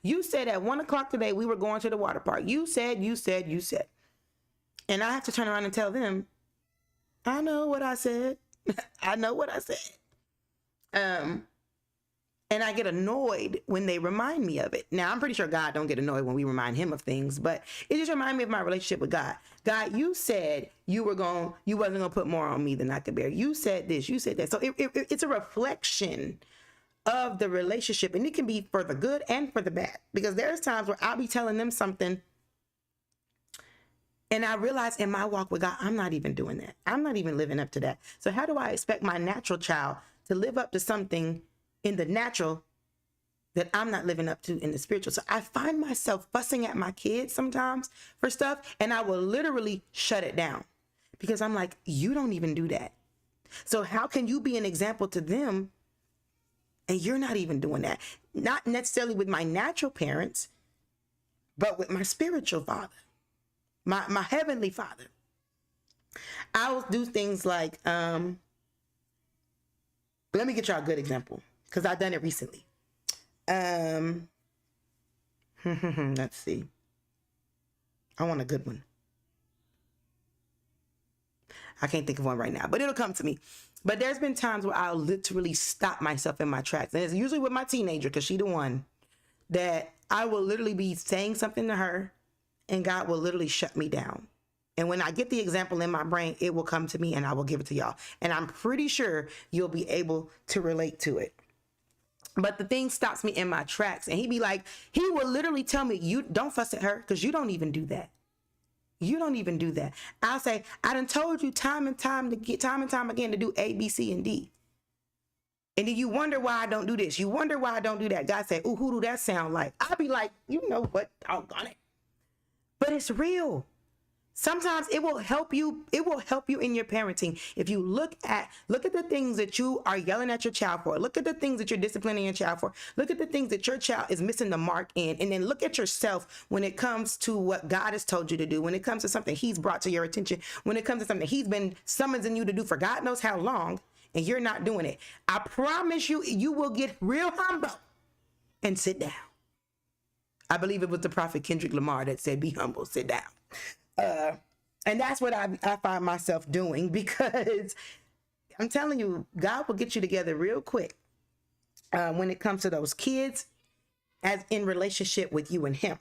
you said at 1:00 today we were going to the water park. You said. And I have to turn around and tell them, I know what I said. I know what I said. And I get annoyed when they remind me of it. Now, I'm pretty sure God don't get annoyed when we remind him of things, but it just reminds me of my relationship with God. God, you said you wasn't going to put more on me than I could bear. You said this, you said that. So it's a reflection of the relationship, and it can be for the good and for the bad, because there's times where I'll be telling them something and I realize in my walk with God, I'm not even doing that. I'm not even living up to that. So how do I expect my natural child to live up to something in the natural that I'm not living up to in the spiritual? So I find myself fussing at my kids sometimes for stuff, and I will literally shut it down because I'm like, you don't even do that. So how can you be an example to them and you're not even doing that? Not necessarily with my natural parents, but with my spiritual father, my heavenly father. I will do things like, let me get y'all a good example, because I've done it recently. Let's see. I want a good one. I can't think of one right now, but it'll come to me. But there's been times where I'll literally stop myself in my tracks. And it's usually with my teenager, because she's the one that I will literally be saying something to her and God will literally shut me down. And when I get the example in my brain, it will come to me and I will give it to y'all. And I'm pretty sure you'll be able to relate to it. But the thing stops me in my tracks. And he will literally tell me, you don't fuss at her because you don't even do that. You don't even do that. I'll say, I done told you time and time again to do A, B, C, and D. And then you wonder why I don't do this. You wonder why I don't do that. God said, ooh, who do that sound like? I'll be like, you know what? Doggone it. But it's real. Sometimes it will help you. It will help you in your parenting. If you look at the things that you are yelling at your child for. Look at the things that you're disciplining your child for. Look at the things that your child is missing the mark in. And then look at yourself when it comes to what God has told you to do. When it comes to something he's brought to your attention. When it comes to something he's been summoning you to do for God knows how long. And you're not doing it. I promise you, you will get real humble and sit down. I believe it was the prophet Kendrick Lamar that said, be humble, sit down. And that's what I find myself doing, because I'm telling you, God will get you together real quick when it comes to those kids as in relationship with you and him.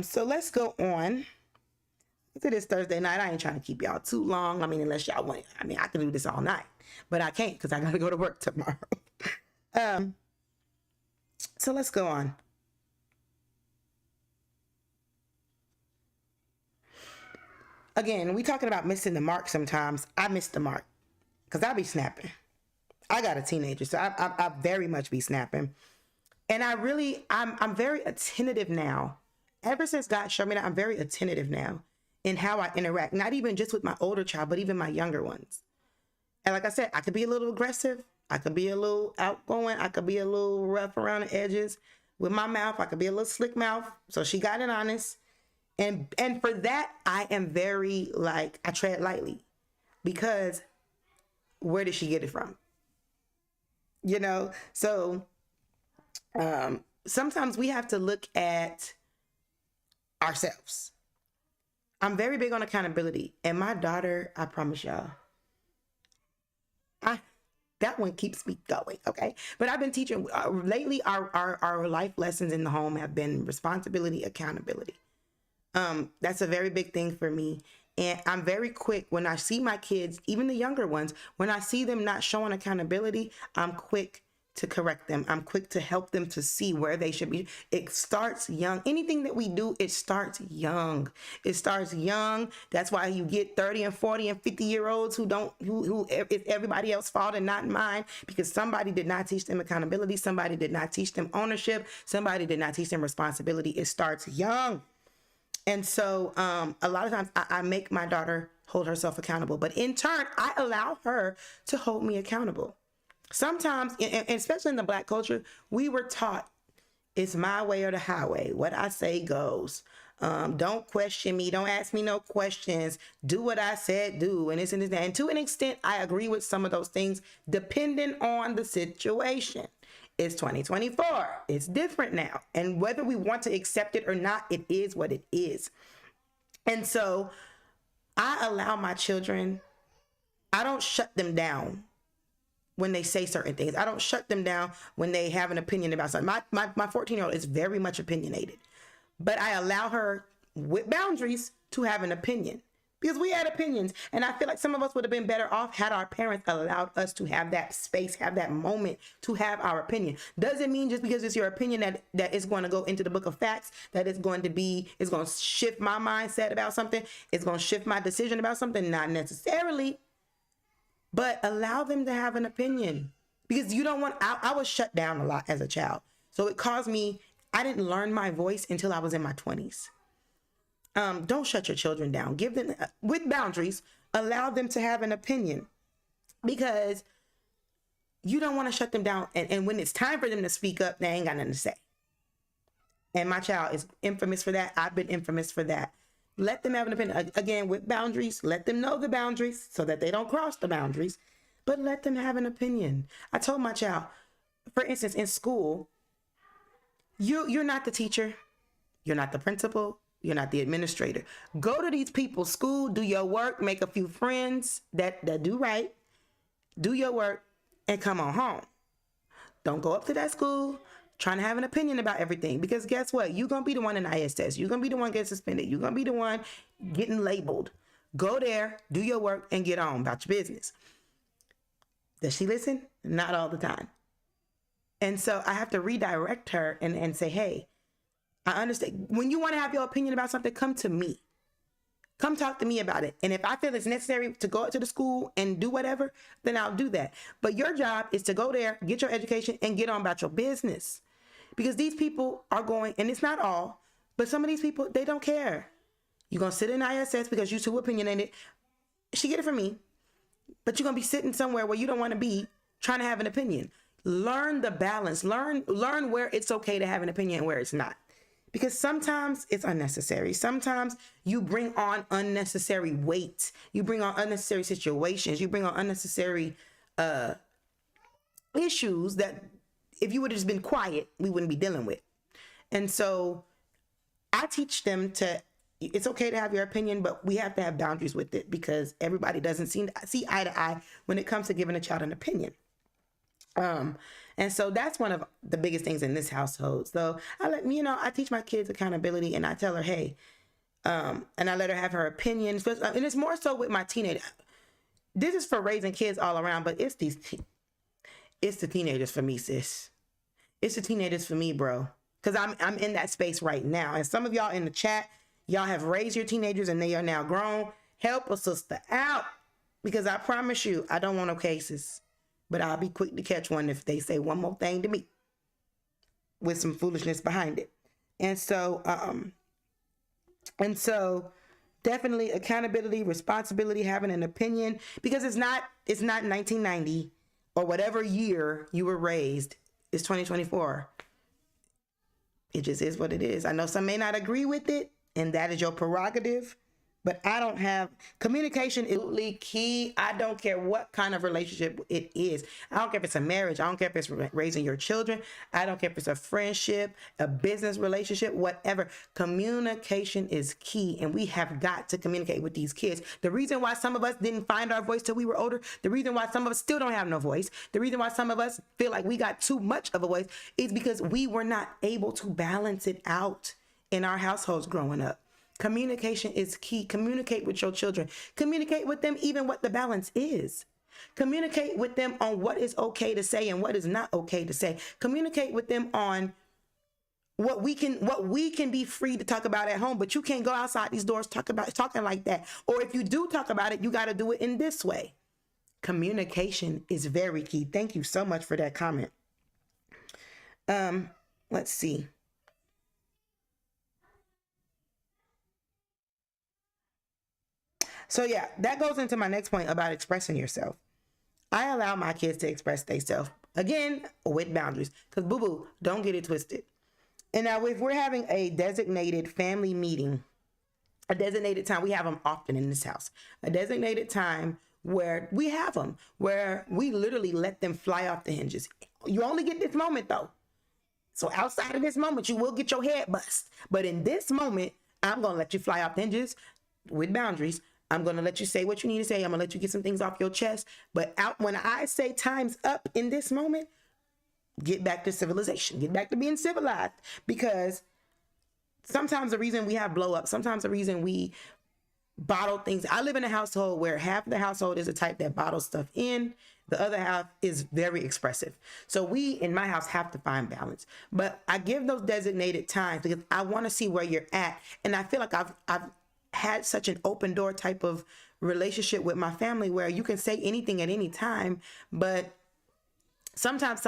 So let's go on to this Thursday night. I ain't trying to keep y'all too long. I mean, unless y'all want it. I mean, I can do this all night, but I can't because I got to go to work tomorrow. So let's go on. Again, we talking about missing the mark sometimes. I miss the mark because I be snapping. I got a teenager, so I very much be snapping. And I'm very attentive now. Ever since God showed me that, I'm very attentive now in how I interact. Not even just with my older child, but even my younger ones. And like I said, I could be a little aggressive. I could be a little outgoing. I could be a little rough around the edges with my mouth. I could be a little slick mouth. So she got it honest. And for that, I am very I tread lightly, because where did she get it from? You know, so sometimes we have to look at ourselves. I'm very big on accountability, and my daughter, I promise y'all, that one keeps me going. Okay. But I've been teaching lately, our life lessons in the home have been responsibility, accountability. That's a very big thing for me. And I'm very quick when I see my kids, even the younger ones, when I see them not showing accountability, I'm quick to correct them. I'm quick to help them to see where they should be. It starts young. Anything that we do, it starts young. It starts young. That's why you get 30 and 40 and 50-year-olds who it's everybody else's fault and not mine, because somebody did not teach them accountability. Somebody did not teach them ownership. Somebody did not teach them responsibility. It starts young. And so a lot of times I make my daughter hold herself accountable, but in turn, I allow her to hold me accountable. Sometimes, and especially in the Black culture, we were taught it's my way or the highway. What I say goes. Don't question me. Don't ask me no questions. Do what I said do. And this and this. And to an extent, I agree with some of those things, depending on the situation. It's 2024. It's different now. And whether we want to accept it or not, it is what it is. And so I allow my children, I don't shut them down when they say certain things. I don't shut them down when they have an opinion about something. My 14-year-old is very much opinionated, but I allow her with boundaries to have an opinion. Because we had opinions, and I feel like some of us would have been better off had our parents allowed us to have that space, have that moment to have our opinion. Doesn't mean just because it's your opinion that it's going to go into the book of facts, that it's going to shift my mindset about something, it's going to shift my decision about something, not necessarily, but allow them to have an opinion. Because you don't want, I was shut down a lot as a child. So it caused me, I didn't learn my voice until I was in my 20s. Don't shut your children down. Give them, with boundaries, allow them to have an opinion, because you don't want to shut them down. And when it's time for them to speak up, they ain't got nothing to say. And my child is infamous for that. I've been infamous for that. Let them have an opinion. Again, with boundaries, let them know the boundaries so that they don't cross the boundaries, but let them have an opinion. I told my child, for instance, in school, you're not the teacher. You're not the principal. You're not the administrator. Go to these people's school, do your work, make a few friends that do right, do your work, and come on home. Don't go up to that school trying to have an opinion about everything, because guess what? You're going to be the one in IS test. You're going to be the one getting suspended. You're going to be the one getting labeled. Go there, do your work, and get on about your business. Does she listen? Not all the time. And so I have to redirect her and say, hey, I understand. When you want to have your opinion about something, come to me. Come talk to me about it. And if I feel it's necessary to go up to the school and do whatever, then I'll do that. But your job is to go there, get your education, and get on about your business. Because these people are going, and it's not all, but some of these people, they don't care. You're going to sit in ISS because you're too opinionated. She get it from me. But you're going to be sitting somewhere where you don't want to be trying to have an opinion. Learn the balance. Learn where it's okay to have an opinion and where it's not. Because sometimes it's unnecessary. Sometimes you bring on unnecessary weight. You bring on unnecessary situations. You bring on unnecessary issues that if you would have just been quiet, we wouldn't be dealing with. And so I teach them it's okay to have your opinion, but we have to have boundaries with it, because everybody doesn't see eye to eye when it comes to giving a child an opinion. And so that's one of the biggest things in this household. So I teach my kids accountability, and I tell her, hey, and I let her have her opinions. And it's more so with my teenager. This is for raising kids all around, but it's the teenagers for me, sis. It's the teenagers for me, bro. Because I'm in that space right now. And some of y'all in the chat, y'all have raised your teenagers and they are now grown. Help a sister out. Because I promise you, I don't want no cases. But I'll be quick to catch one if they say one more thing to me with some foolishness behind it. And so definitely accountability, responsibility, having an opinion, because it's not 1990 or whatever year you were raised. It's 2024. It just is what it is. I know some may not agree with it, and that is your prerogative. But communication is absolutely key. I don't care what kind of relationship it is. I don't care if it's a marriage. I don't care if it's raising your children. I don't care if it's a friendship, a business relationship, whatever. Communication is key, and we have got to communicate with these kids. The reason why some of us didn't find our voice till we were older, the reason why some of us still don't have no voice, the reason why some of us feel like we got too much of a voice is because we were not able to balance it out in our households growing up. Communication is key. Communicate with your children. Communicate with them even what the balance is. Communicate with them on what is okay to say and what is not okay to say. Communicate with them on what we can be free to talk about at home, but you can't go outside these doors talking like that. Or if you do talk about it, you got to do it in this way. Communication is very key. Thank you so much for that comment. Let's see. So yeah, that goes into my next point about expressing yourself. I allow my kids to express themselves, again, with boundaries. Because boo-boo, don't get it twisted. And now if we're having a designated family meeting, a designated time, we have them often in this house, a designated time where we have them, where we literally let them fly off the hinges. You only get this moment though. So outside of this moment, you will get your head bust. But in this moment, I'm going to let you fly off the hinges with boundaries. I'm going to let you say what you need to say. I'm going to let you get some things off your chest. But when I say time's up in this moment, get back to civilization. Get back to being civilized. Because sometimes the reason we have blow up, sometimes the reason we bottle things. I live in a household where half of the household is the type that bottles stuff in. The other half is very expressive. So we, in my house, have to find balance. But I give those designated times because I want to see where you're at. And I feel like I've had such an open door type of relationship with my family where you can say anything at any time, but sometimes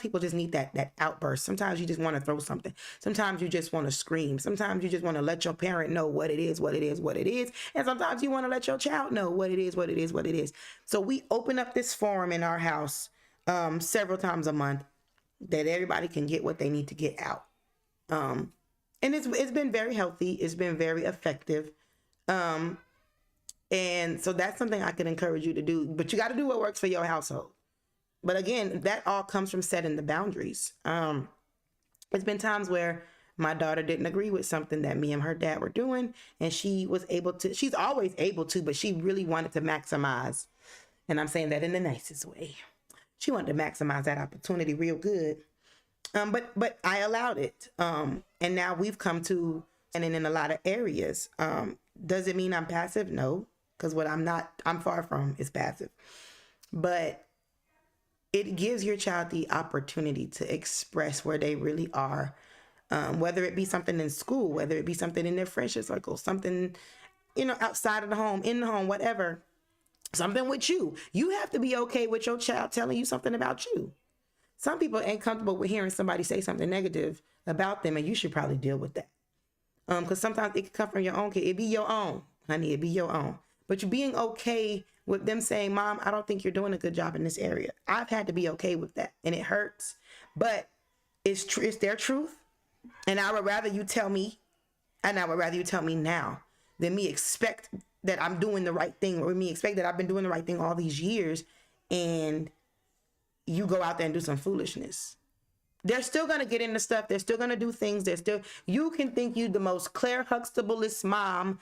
people just need that outburst. Sometimes you just want to throw something. Sometimes you just want to scream. Sometimes you just want to let your parent know what it is. And sometimes you want to let your child know what it is. So we open up this forum in our house several times a month that everybody can get what they need to get out. And it's been very healthy. It's been very effective. And so that's something I can encourage you to do. But you got to do what works for your household. But again, that all comes from setting the boundaries. It's been times where my daughter didn't agree with something that me and her dad were doing. And she's always able to, but she really wanted to maximize. And I'm saying that in the nicest way. She wanted to maximize that opportunity real good. But I allowed it. And now we've come to, and in a lot of areas. Does it mean I'm passive? No, because what I'm far from is passive. But it gives your child the opportunity to express where they really are, whether it be something in school, whether it be something in their friendship circle, something, outside of the home, in the home, whatever, something with you. You have to be okay with your child telling you something about you. Some people ain't comfortable with hearing somebody say something negative about them, and you should probably deal with that. Because sometimes it can come from your own kid. It be your own, honey. It be your own. But you being okay with them saying, Mom, I don't think you're doing a good job in this area. I've had to be okay with that, and it hurts. But it's their truth, and I would rather you tell me, and I would rather you tell me now than me expect that I'm doing the right thing, or me expect that I've been doing the right thing all these years, and you go out there and do some foolishness. They're still going to get into stuff. They're still going to do things. You can think you the most Claire Huxtableist mom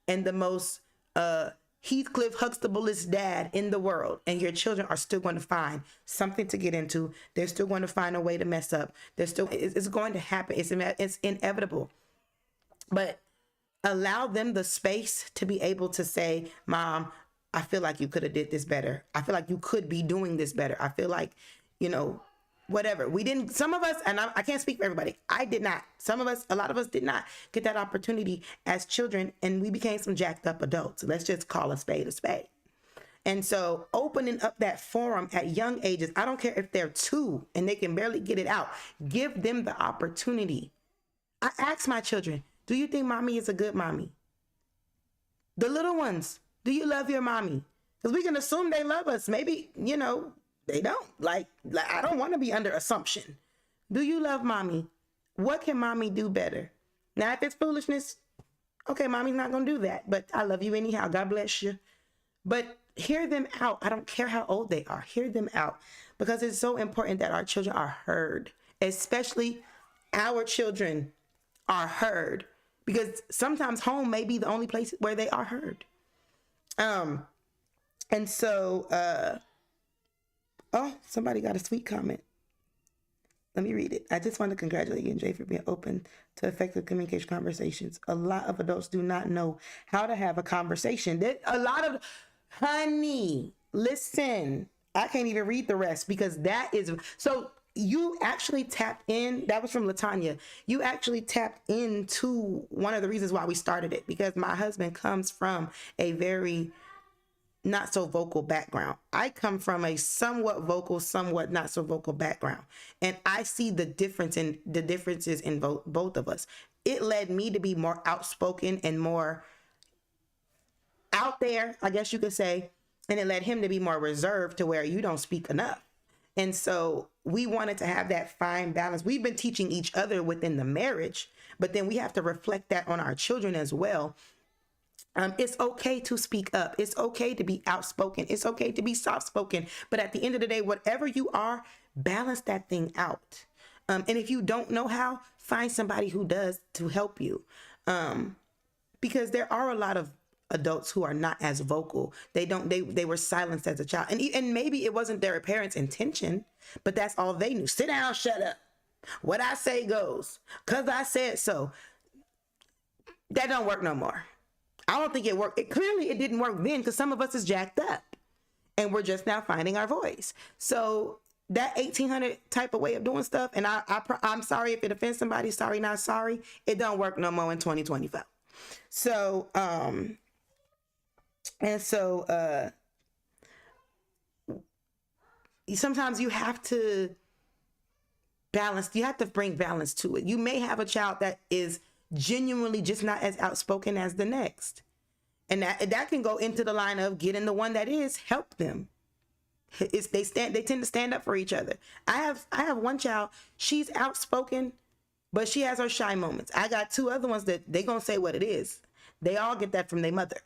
and the most Heathcliff Huxtableist dad in the world, and your children are still going to find something to get into. They're still going to find a way to mess up. It's going to happen. It's inevitable. But allow them the space to be able to say, Mom, I feel like you could have did this better. I feel like you could be doing this better. I feel like, whatever. We didn't, some of us, and I can't speak for everybody. I did not. A lot of us did not get that opportunity as children, and we became some jacked up adults. Let's just call a spade a spade. And so opening up that forum at young ages, I don't care if they're 2 and they can barely get it out. Give them the opportunity. I ask my children, do you think mommy is a good mommy? The little ones, do you love your mommy? Because we can assume they love us. Maybe, they don't. Like I don't want to be under assumption. Do you love mommy? What can mommy do better? Now, if it's foolishness, okay, mommy's not going to do that. But I love you anyhow. God bless you. But hear them out. I don't care how old they are. Hear them out. Because it's so important that our children are heard. Especially our children are heard. Because sometimes home may be the only place where they are heard. And so, oh, somebody got a sweet comment. Let me read it. I just want to congratulate you and Jay for being open to effective communication conversations. A lot of adults do not know how to have a conversation. Honey, listen, I can't even read the rest because that is, so you actually tapped in, that was from Latanya. You actually tapped into one of the reasons why we started it, because my husband comes from a very not so vocal background. I come from a somewhat vocal, somewhat not so vocal background. And I see the differences in both of us. It led me to be more outspoken and more out there, I guess you could say. And it led him to be more reserved, to where you don't speak enough. And so we wanted to have that fine balance. We've been teaching each other within the marriage, but then we have to reflect that on our children as well. It's okay to speak up. It's okay to be outspoken. It's okay to be soft-spoken. But at the end of the day, whatever you are, balance that thing out. And if you don't know how, find somebody who does to help you. Because there are a lot of adults who are not as vocal. They were silenced as a child. And maybe it wasn't their parents' intention, but that's all they knew. Sit down, shut up. What I say goes. 'Cause I said so. That don't work no more. I don't think it worked. It didn't work then, because some of us is jacked up and we're just now finding our voice. So that 1800 type of way of doing stuff, and I'm sorry if it offends somebody, sorry, not sorry, it don't work no more in 2025. So, sometimes you have to bring balance to it. You may have a child that is genuinely just not as outspoken as the next. And that can go into the line of getting the one that is, help them. They tend to stand up for each other. I have one child, she's outspoken, but she has her shy moments. I got two other ones that they gonna say what it is. They all get that from their mother.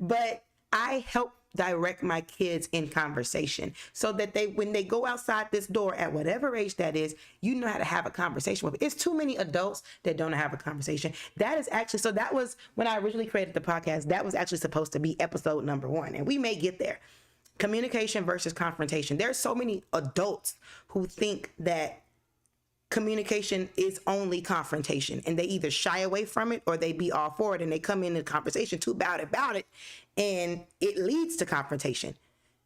But I help direct my kids in conversation so that when they go outside this door at whatever age that is, you know how to have a conversation with it. It's too many adults that don't have a conversation. That was when I originally created the podcast. That was actually supposed to be episode number 1, and we may get there. Communication versus confrontation. There's so many adults who think that communication is only confrontation, and they either shy away from it or they be all for it, and they come into conversation too about it, and it leads to confrontation.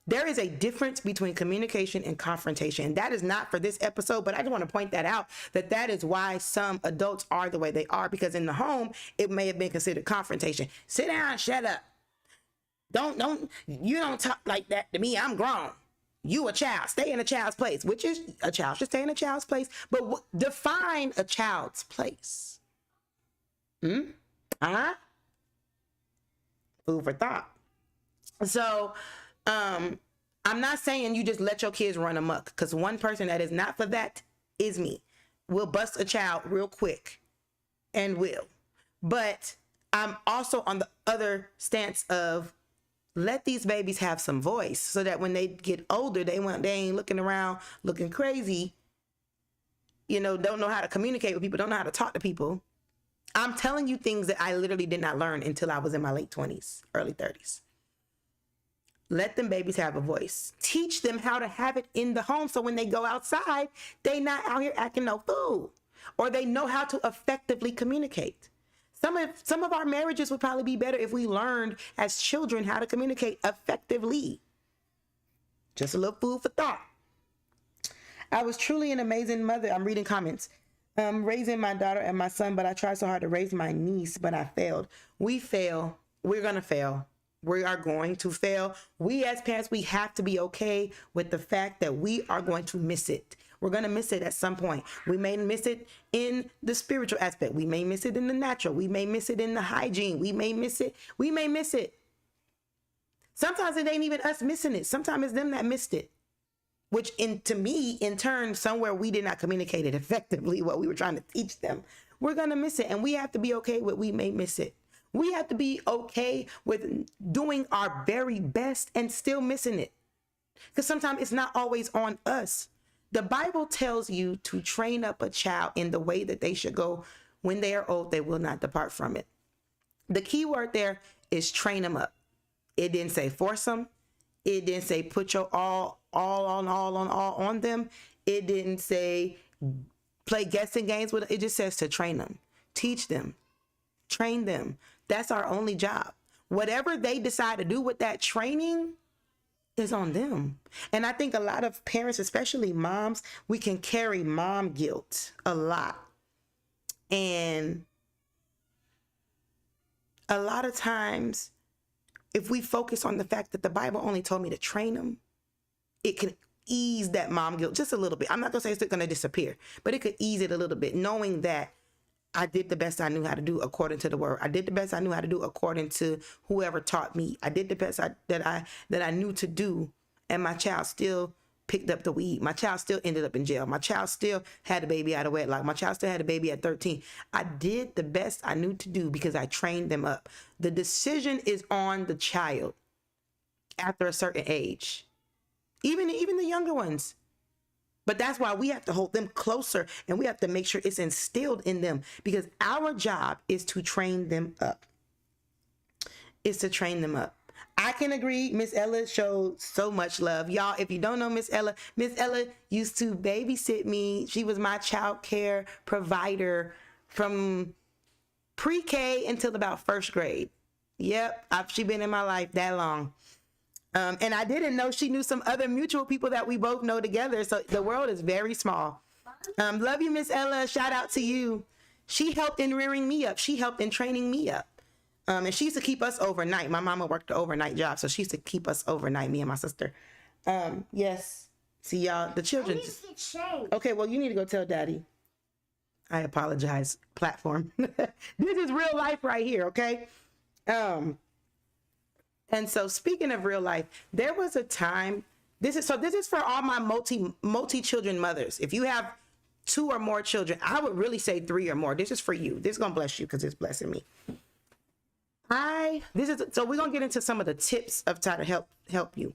There is a difference between communication and confrontation, and that is not for this episode, but I just want to point that out, that is why some adults are the way they are, because in the home it may have been considered confrontation. Sit down, shut up. You don't talk like that to me. I'm grown. You a child. Stay in a child's place, which is a child should stay in a child's place. But define a child's place. Food for thought. So, I'm not saying you just let your kids run amok, because one person that is not for that is me. We'll bust a child real quick and will. But I'm also on the other stance of, let these babies have some voice so that when they get older, they ain't looking around looking crazy, don't know how to communicate with people, don't know how to talk to people. I'm telling you things that I literally did not learn until I was in my late 20s, early 30s. Let them babies have a voice. Teach them how to have it in the home, so when they go outside, they not out here acting no fool, or they know how to effectively communicate. Some of our marriages would probably be better if we learned as children how to communicate effectively. Just a little food for thought. I was truly an amazing mother. I'm reading comments. Raising my daughter and my son, but I tried so hard to raise my niece, but I failed. We fail. We're going to fail. We are going to fail. We as parents, we have to be okay with the fact that we are going to miss it. We're going to miss it at some point. We may miss it in the spiritual aspect. We may miss it in the natural. We may miss it in the hygiene. We may miss it. Sometimes it ain't even us missing it. Sometimes it's them that missed it. Which to me, in turn, somewhere we did not communicate it effectively, what we were trying to teach them. We're going to miss it. And we have to be okay with we may miss it. We have to be okay with doing our very best and still missing it. Because sometimes it's not always on us. The Bible tells you to train up a child in the way that they should go. When they are old, they will not depart from it. The key word there is train them up. It didn't say force them. It didn't say put your all on them. It didn't say play guessing games with. It just says to train them, teach them, train them. That's our only job. Whatever they decide to do with that training is on them. And I think a lot of parents, especially moms, we can carry mom guilt a lot. And a lot of times, if we focus on the fact that the Bible only told me to train them, it can ease that mom guilt just a little bit. I'm not going to say it's going to disappear, but it could ease it a little bit, knowing that I did the best I knew how to do according to the word. I did the best I knew how to do according to whoever taught me. I did the best that I knew to do, and my child still picked up the weed. My child still ended up in jail. My child still had a baby out of wedlock. My child still had a baby at 13. I did the best I knew to do because I trained them up. The decision is on the child after a certain age, even the younger ones. But that's why we have to hold them closer, and we have to make sure it's instilled in them, because our job is to train them up. Is to train them up. I can agree. Miss Ella showed so much love. Y'all, if you don't know Miss Ella used to babysit me. She was my child care provider from pre-K until about first grade. Yep, she been in my life that long. And I didn't know she knew some other mutual people that we both know together. So the world is very small. Love you, Miss Ella. Shout out to you. She helped in rearing me up. She helped in training me up. And she used to keep us overnight. My mama worked an overnight job, so she used to keep us overnight, me and my sister. Yes. See, y'all, the children. Okay, well, you need to go tell Daddy. I apologize, platform. This is real life right here, okay? And so speaking of real life, there was a time, this is for all my multi-children mothers. If you have 2 or more children, I would really say 3 or more. This is for you. This is going to bless you because it's blessing me. So we're going to get into some of the tips of how to help you.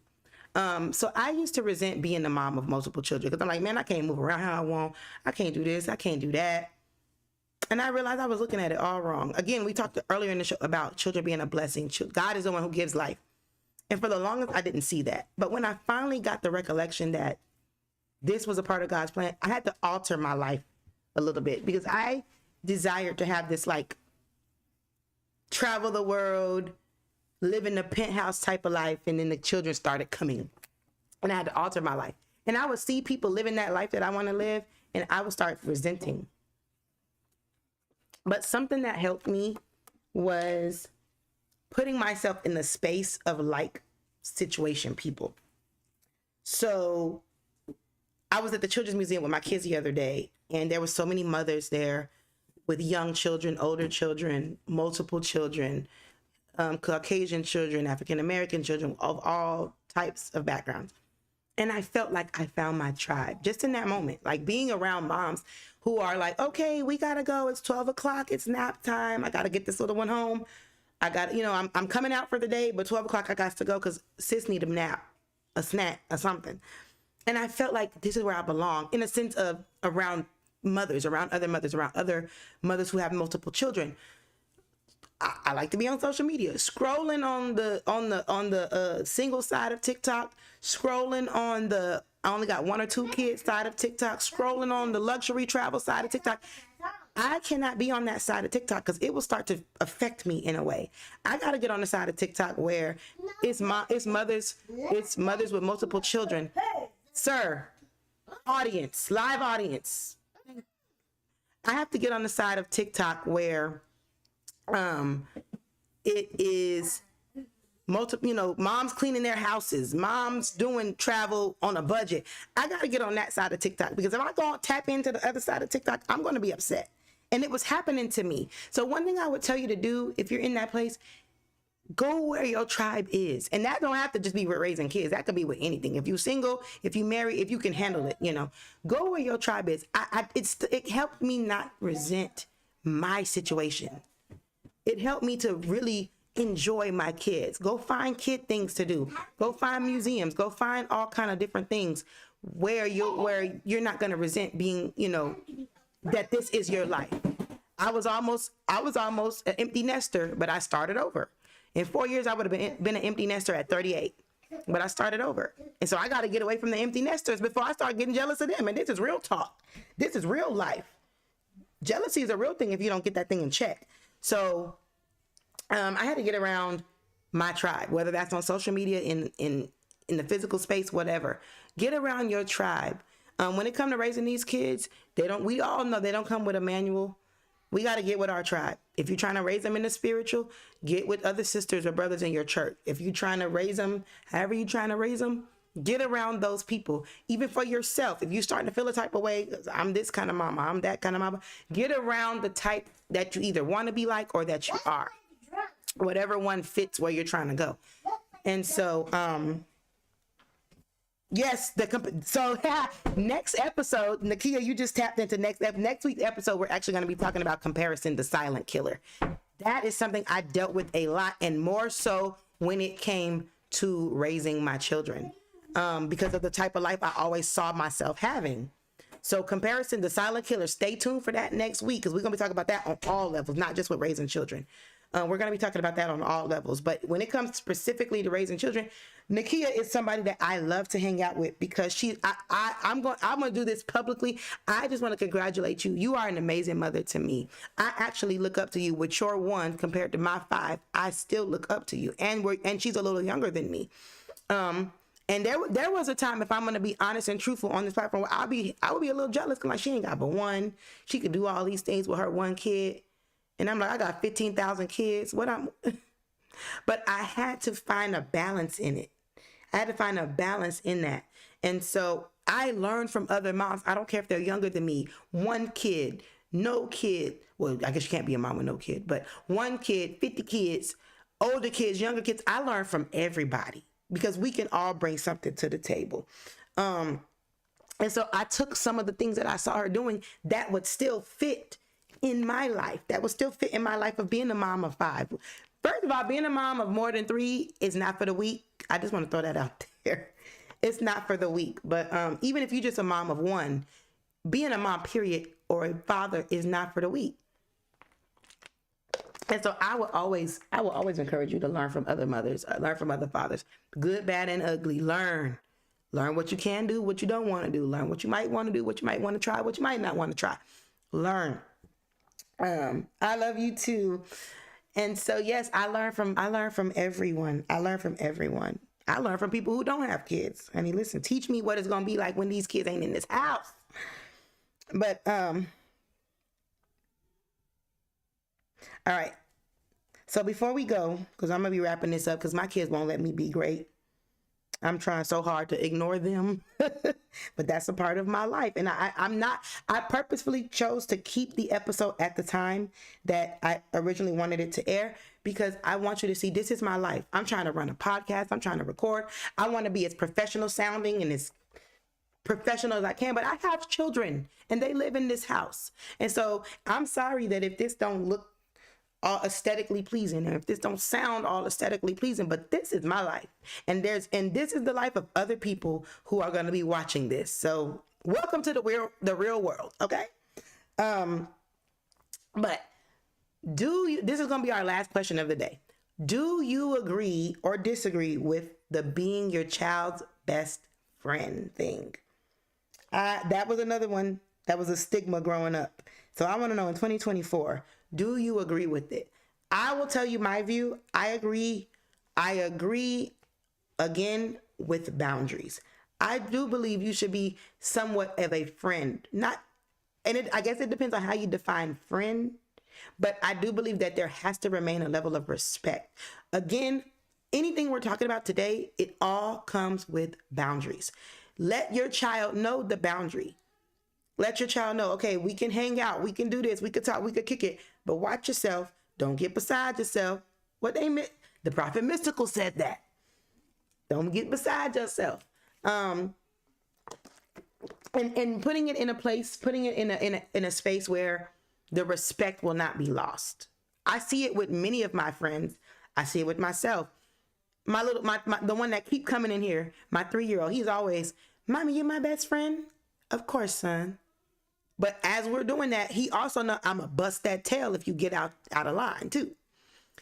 So I used to resent being the mom of multiple children because I'm like, man, I can't move around how I want. I can't do this. I can't do that. And I realized I was looking at it all wrong. Again, we talked earlier in the show about children being a blessing. God is the one who gives life. And for the longest, I didn't see that. But when I finally got the recollection that this was a part of God's plan, I had to alter my life a little bit because I desired to have this like travel the world, live in a penthouse type of life. And then the children started coming and I had to alter my life. And I would see people living that life that I want to live and I would start resenting. But something that helped me was putting myself in the space of like situation people. So I was at the Children's Museum with my kids the other day, and there were so many mothers there with young children, older children, multiple children, Caucasian children, African-American children of all types of backgrounds. And I felt like I found my tribe just in that moment, like being around moms who are like, okay, we got to go. It's 12 o'clock. It's nap time. I got to get this little one home. I got, I'm coming out for the day, but 12 o'clock I got to go because sis need a nap, a snack or something. And I felt like this is where I belong in a sense of around mothers, around other mothers who have multiple children. I like to be on social media, scrolling on the single side of TikTok, scrolling on the I only got 1 or 2 kids side of TikTok, scrolling on the luxury travel side of TikTok. I cannot be on that side of TikTok because it will start to affect me in a way. I got to get on the side of TikTok where it's mothers with multiple children. Sir, audience, live audience. I have to get on the side of TikTok where it is multiple, moms cleaning their houses, moms doing travel on a budget. I got to get on that side of TikTok because if I go tap into the other side of TikTok, I'm going to be upset. And it was happening to me. So one thing I would tell you to do if you're in that place, go where your tribe is. And that don't have to just be with raising kids. That could be with anything. If you're single, if you marry, if you can handle it, go where your tribe is. It helped me not resent my situation. It helped me to really enjoy my kids. Go find kid things to do. Go find museums. Go find all kind of different things where you're not going to resent being, that this is your life. I was almost an empty nester, but I started over. In 4 years, I would have been an empty nester at 38. but I started over. And so I got to get away from the empty nesters before I start getting jealous of them. And this is real talk. This is real life. Jealousy is a real thing if you don't get that thing in check. So I had to get around my tribe, whether that's on social media, in the physical space, whatever. Get around your tribe. When it comes to raising these kids, we all know they don't come with a manual. We got to get with our tribe. If you're trying to raise them in the spiritual, get with other sisters or brothers in your church. If you're trying to raise them, however you're trying to raise them, get around those people. Even for yourself, if you're starting to feel a type of way, I'm this kind of mama, I'm that kind of mama, get around the type that you either want to be like or that you are. Whatever one fits where you're trying to go. And so, yes, next episode, Nakia, you just tapped into next week's episode. We're actually going to be talking about comparison, the silent killer. That is something I dealt with a lot, and more so when it came to raising my children, because of the type of life I always saw myself having. So comparison, the silent killer, stay tuned for that next week, because we're going to be talking about that on all levels, not just with raising children. We're going to be talking about that on all levels. But when it comes specifically to raising children, Nakia is somebody that I love to hang out with, because I'm going to do this publicly. I just want to congratulate you. You are an amazing mother to me. I actually look up to you. With your 1 compared to my 5, I still look up to you. And she's a little younger than me. And there was a time, if I'm going to be honest and truthful on this platform, where I would be a little jealous, because like, she ain't got but 1. She could do all these things with her 1 kid. And I'm like, I got 15,000 kids. But I had to find a balance in it. I had to find a balance in that. And so I learned from other moms. I don't care if they're younger than me. 1 kid, no kid. Well, I guess you can't be a mom with no kid, but 1 kid, 50 kids, older kids, younger kids. I learned from everybody, because we can all bring something to the table. And so I took some of the things that I saw her doing that would still fit in my life, of being a mom of 5. First of all, being a mom of more than 3 is not for the weak. I just want to throw that out there. It's not for the weak. But even if you're just a mom of 1, being a mom, period, or a father is not for the weak. And so I will always encourage you to learn from other mothers, learn from other fathers, good, bad, and ugly. Learn what you can do, what you don't want to do. Learn what you might want to do, what you might want to try, what you might not want to try. Learn. I love you too. And so, yes, I learn from everyone. I learn from people who don't have kids. I mean, listen, teach me what it's going to be like when these kids ain't in this house. But, all right. So before we go, because I'm going to be wrapping this up, because my kids won't let me be great. I'm trying so hard to ignore them, but that's a part of my life. And I purposefully chose to keep the episode at the time that I originally wanted it to air, because I want you to see this is my life. I'm trying to run a podcast. I'm trying to record. I want to be as professional sounding and as professional as I can, but I have children and they live in this house. And so I'm sorry that if this don't look all aesthetically pleasing, and if this don't sound all aesthetically pleasing, but this is my life, and this is the life of other people who are going to be watching this. So welcome to the real world. Okay. But this is going to be our last question of the day. Do you agree or disagree with the being your child's best friend thing? That was another one that was a stigma growing up. So I want to know, in 2024, do you agree with it? I will tell you my view. I agree again with boundaries. I do believe you should be somewhat of a friend. I guess it depends on how you define friend, but I do believe that there has to remain a level of respect. Again, anything we're talking about today, it all comes with boundaries. Let your child know the boundary. Let your child know, okay, we can hang out, we can do this, we could talk, we could kick it, but watch yourself. Don't get beside yourself. The Prophet Mystical said that. Don't get beside yourself. And putting it in a place, putting it in a space where the respect will not be lost. I see it with many of my friends. I see it with myself. The one that keep coming in here, my 3-year-old, he's always, "Mommy, you're my best friend?" "Of course, son." But as we're doing that, he also know I'm going to bust that tail if you get out of line too.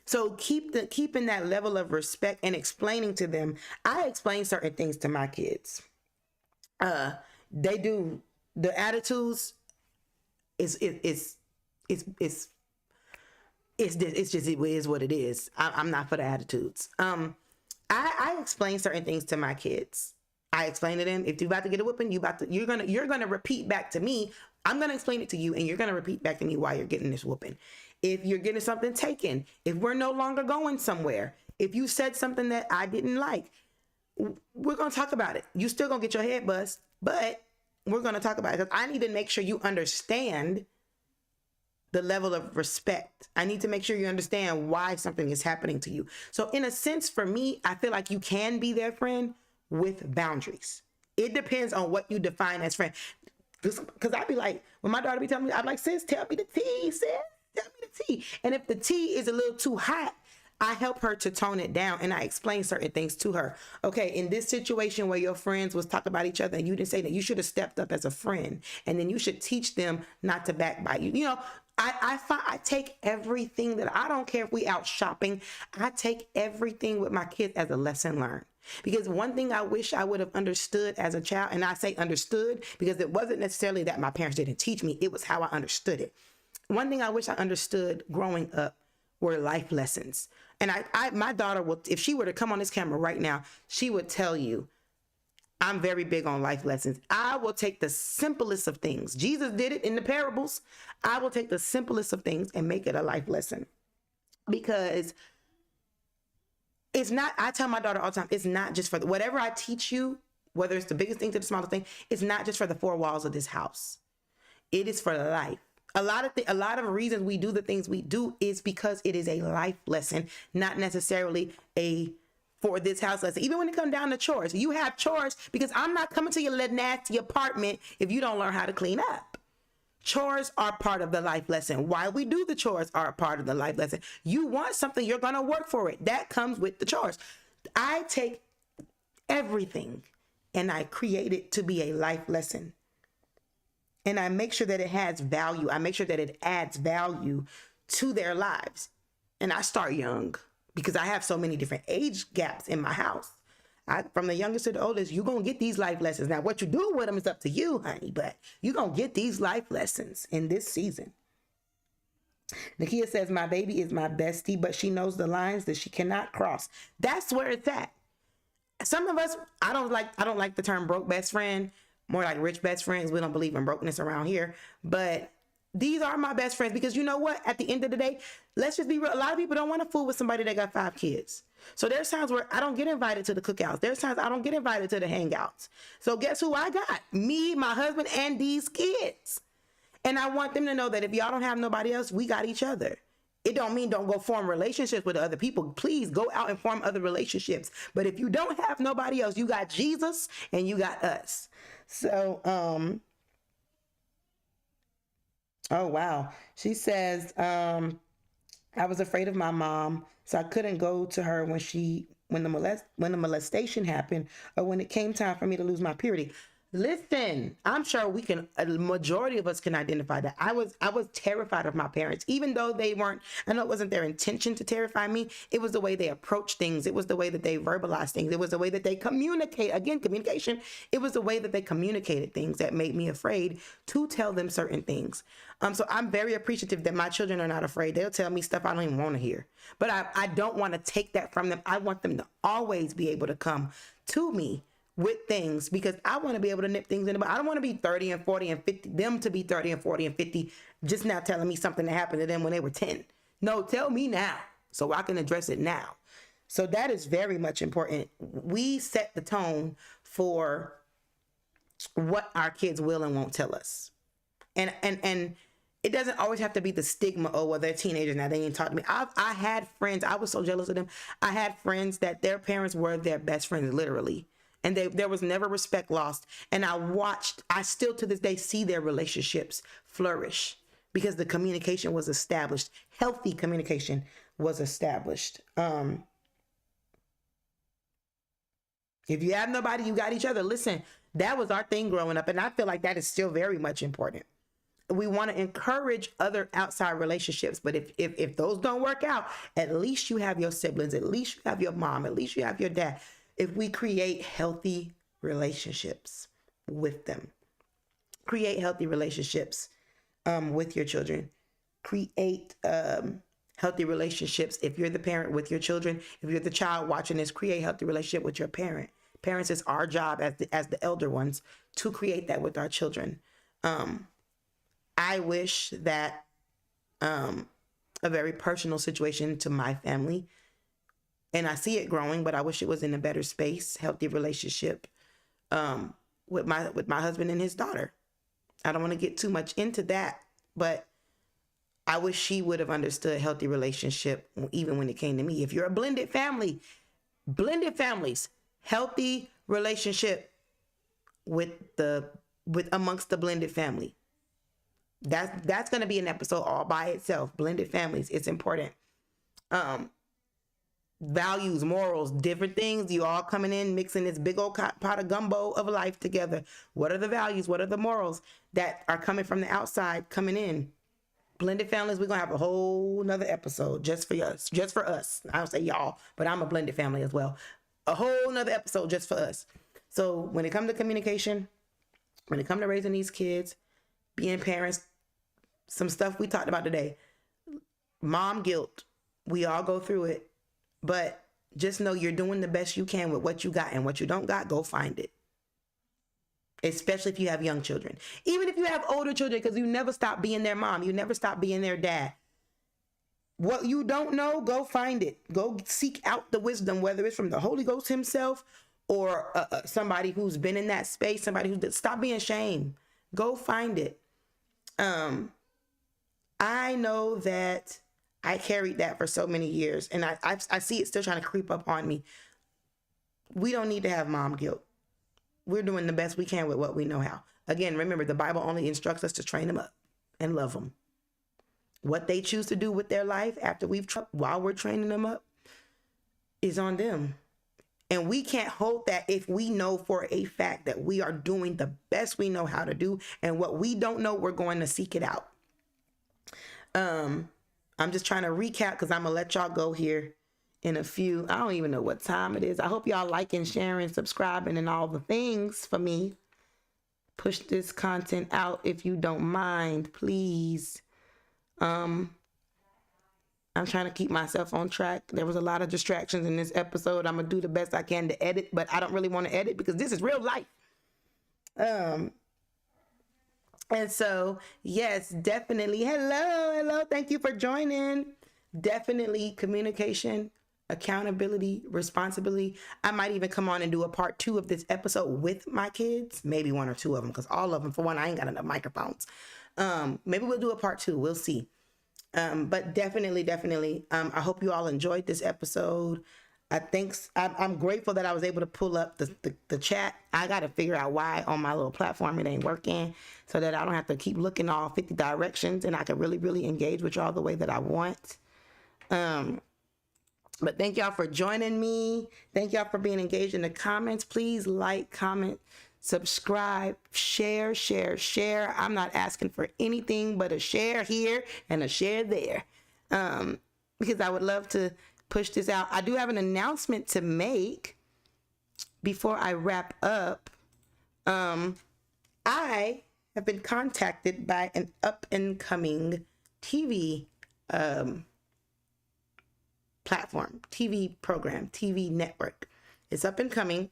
So keeping that level of respect and explaining to them. I explain certain things to my kids. They do the attitudes is it's just it is what it is. I'm not for the attitudes. I explain certain things to my kids. I explain to them, if you're about to get a whipping, you're gonna repeat back to me. I'm gonna explain it to you, and you're gonna repeat back to me why you're getting this whooping. If you're getting something taken, if we're no longer going somewhere, if you said something that I didn't like, we're gonna talk about it. You still gonna get your head bust, but we're gonna talk about it, because I need to make sure you understand the level of respect. I need to make sure you understand why something is happening to you. So in a sense, for me, I feel like you can be their friend with boundaries. It depends on what you define as friend. Because I'd be like, when my daughter be telling me, I'm like, sis, tell me the tea, sis, tell me the tea. And if the tea is a little too hot, I help her to tone it down, and I explain certain things to her. Okay, in this situation where your friends was talking about each other and you didn't say that, you should have stepped up as a friend, and then you should teach them not to backbite you. You know, I take everything that, I don't care if we out shopping, I take everything with my kids as a lesson learned. Because one thing I wish I would have understood as a child, and I say understood because it wasn't necessarily that my parents didn't teach me, it was how I understood it. One thing I wish I understood growing up were life lessons. And my daughter will, if she were to come on this camera right now, she would tell you, I'm very big on life lessons. I will take the simplest of things. Jesus did it in the parables. I will take the simplest of things and make it a life lesson. Because it's not, I tell my daughter all the time, it's not just for whatever I teach you, whether it's the biggest thing to the smallest thing, it's not just for the four walls of this house. It is for life. A lot of reasons we do the things we do is because it is a life lesson, not necessarily for this house lesson. Even when it comes down to chores, you have chores because I'm not coming to your little nasty apartment if you don't learn how to clean up. Chores are part of the life lesson. Why we do the chores are a part of the life lesson. You want something, you're going to work for it. That comes with the chores. I take everything and I create it to be a life lesson. And I make sure that it has value. I make sure that it adds value to their lives. And I start young because I have so many different age gaps in my house. From the youngest to the oldest, you're going to get these life lessons. Now, what you do with them is up to you, honey, but you're going to get these life lessons in this season. Nakia says, my baby is my bestie, but she knows the lines that she cannot cross. That's where it's at. Some of us, I don't like the term broke best friend. More like rich best friends. We don't believe in brokenness around here. But these are my best friends because you know what? At the end of the day, let's just be real. A lot of people don't want to fool with somebody that got 5 kids. So there's times where I don't get invited to the cookouts. There's times I don't get invited to the hangouts. So guess who I got? Me, my husband, and these kids. And I want them to know that if y'all don't have nobody else, we got each other. It don't mean don't go form relationships with other people. Please go out and form other relationships. But if you don't have nobody else, you got Jesus and you got us. So, oh, wow. She says, I was afraid of my mom, so I couldn't go to her when the molestation happened or when it came time for me to lose my purity. Listen, I'm sure a majority of us can identify that. I was terrified of my parents, even though I know it wasn't their intention to terrify me. It was the way they approached things. It was the way that they verbalized things. It was the way that they communicate. Again, communication. It was the way that they communicated things that made me afraid to tell them certain things. So I'm very appreciative that my children are not afraid. They'll tell me stuff I don't even want to hear. But I don't want to take that from them. I want them to always be able to come to me with things because I want to be able to nip things in the bud. I don't want to be 30 and 40 and 50, them to be 30 and 40 and 50, just now telling me something that happened to them when they were 10. No, tell me now so I can address it now. So that is very much important. We set the tone for what our kids will and won't tell us. And it doesn't always have to be the stigma, oh, well, they're teenagers now, they ain't talk to me. I had friends, I was so jealous of them. I had friends that their parents were their best friends, literally. And there was never respect lost. And I still to this day see their relationships flourish because the communication was established. Healthy communication was established. If you have nobody, you got each other. Listen, that was our thing growing up. And I feel like that is still very much important. we want to encourage other outside relationships. But if those don't work out, at least you have your siblings, at least you have your mom, at least you have your dad. If we create healthy relationships with them, create healthy relationships with your children, create healthy relationships. If you're the parent with your children, if you're the child watching this, create healthy relationship with your parent. Parents, it's our job as the elder ones to create that with our children. I wish that a very personal situation to my family, and I see it growing, but I wish it was in a better space, healthy relationship with my husband and his daughter. I don't want to get too much into that, but I wish she would have understood healthy relationship even when it came to me. If you're a blended families, healthy relationship with amongst the blended family. That's going to be an episode all by itself. Blended families, it's important. Values, morals, different things. You all coming in, mixing this big old pot of gumbo of life together. What are the values? What are the morals that are coming from the outside, coming in? Blended families, we're going to have a whole nother episode just for us. I don't say y'all, but I'm a blended family as well. A whole nother episode just for us. So when it comes to communication, when it comes to raising these kids, being parents, some stuff we talked about today, mom guilt, we all go through it, but just know you're doing the best you can with what you got, and what you don't got, go find it. Especially if you have young children, even if you have older children, because you never stop being their mom. You never stop being their dad. What you don't know, go find it. Go seek out the wisdom, whether it's from the Holy Ghost himself or somebody who's been in that space, somebody who stop being ashamed. Go find it. I know that I carried that for so many years, and I see it still trying to creep up on me. We don't need to have mom guilt. We're doing the best we can with what we know how. Again, remember, the Bible only instructs us to train them up and love them. What they choose to do with their life after while we're training them up is on them. And we can't hold that if we know for a fact that we are doing the best we know how to do, and what we don't know, we're going to seek it out. I'm just trying to recap because I'm going to let y'all go here in a few. I don't even know what time it is. I hope y'all liking, sharing, subscribing, and all the things for me. Push this content out if you don't mind, please. I'm trying to keep myself on track. There was a lot of distractions in this episode. I'm going to do the best I can to edit, but I don't really want to edit because this is real life. And so, yes, definitely. Hello. Thank you for joining. Definitely communication, accountability, responsibility. I might even come on and do a part 2 of this episode with my kids. Maybe 1 or 2 of them, because all of them, for one, I ain't got enough microphones. Maybe we'll do a part 2. We'll see. But definitely. I hope you all enjoyed this episode. I'm grateful that I was able to pull up the chat. I got to figure out why on my little platform it ain't working, so that I don't have to keep looking all 50 directions, and I can really engage with y'all the way that I want. But thank y'all for joining me. Thank y'all for being engaged in the comments. Please like, comment, subscribe, share. I'm not asking for anything but a share here and a share there, because I would love to push this out. I do have an announcement to make before I wrap up. I have been contacted by an up-and-coming TV platform, TV program, TV network. It's up and coming,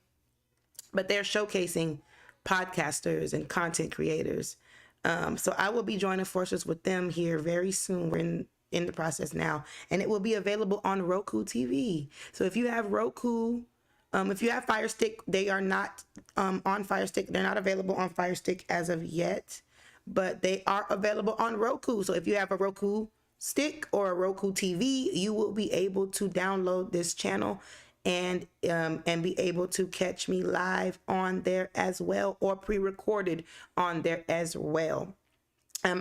but they're showcasing podcasters and content creators. So I will be joining forces with them here very soon. We're in the process now, and it will be available on Roku TV. So if you have Roku, if you have Fire Stick, they are not on Fire Stick. They're not available on Fire Stick as of yet, but they are available on Roku. So if you have a Roku stick or a Roku TV, you will be able to download this channel and be able to catch me live on there as well, or pre-recorded on there as well.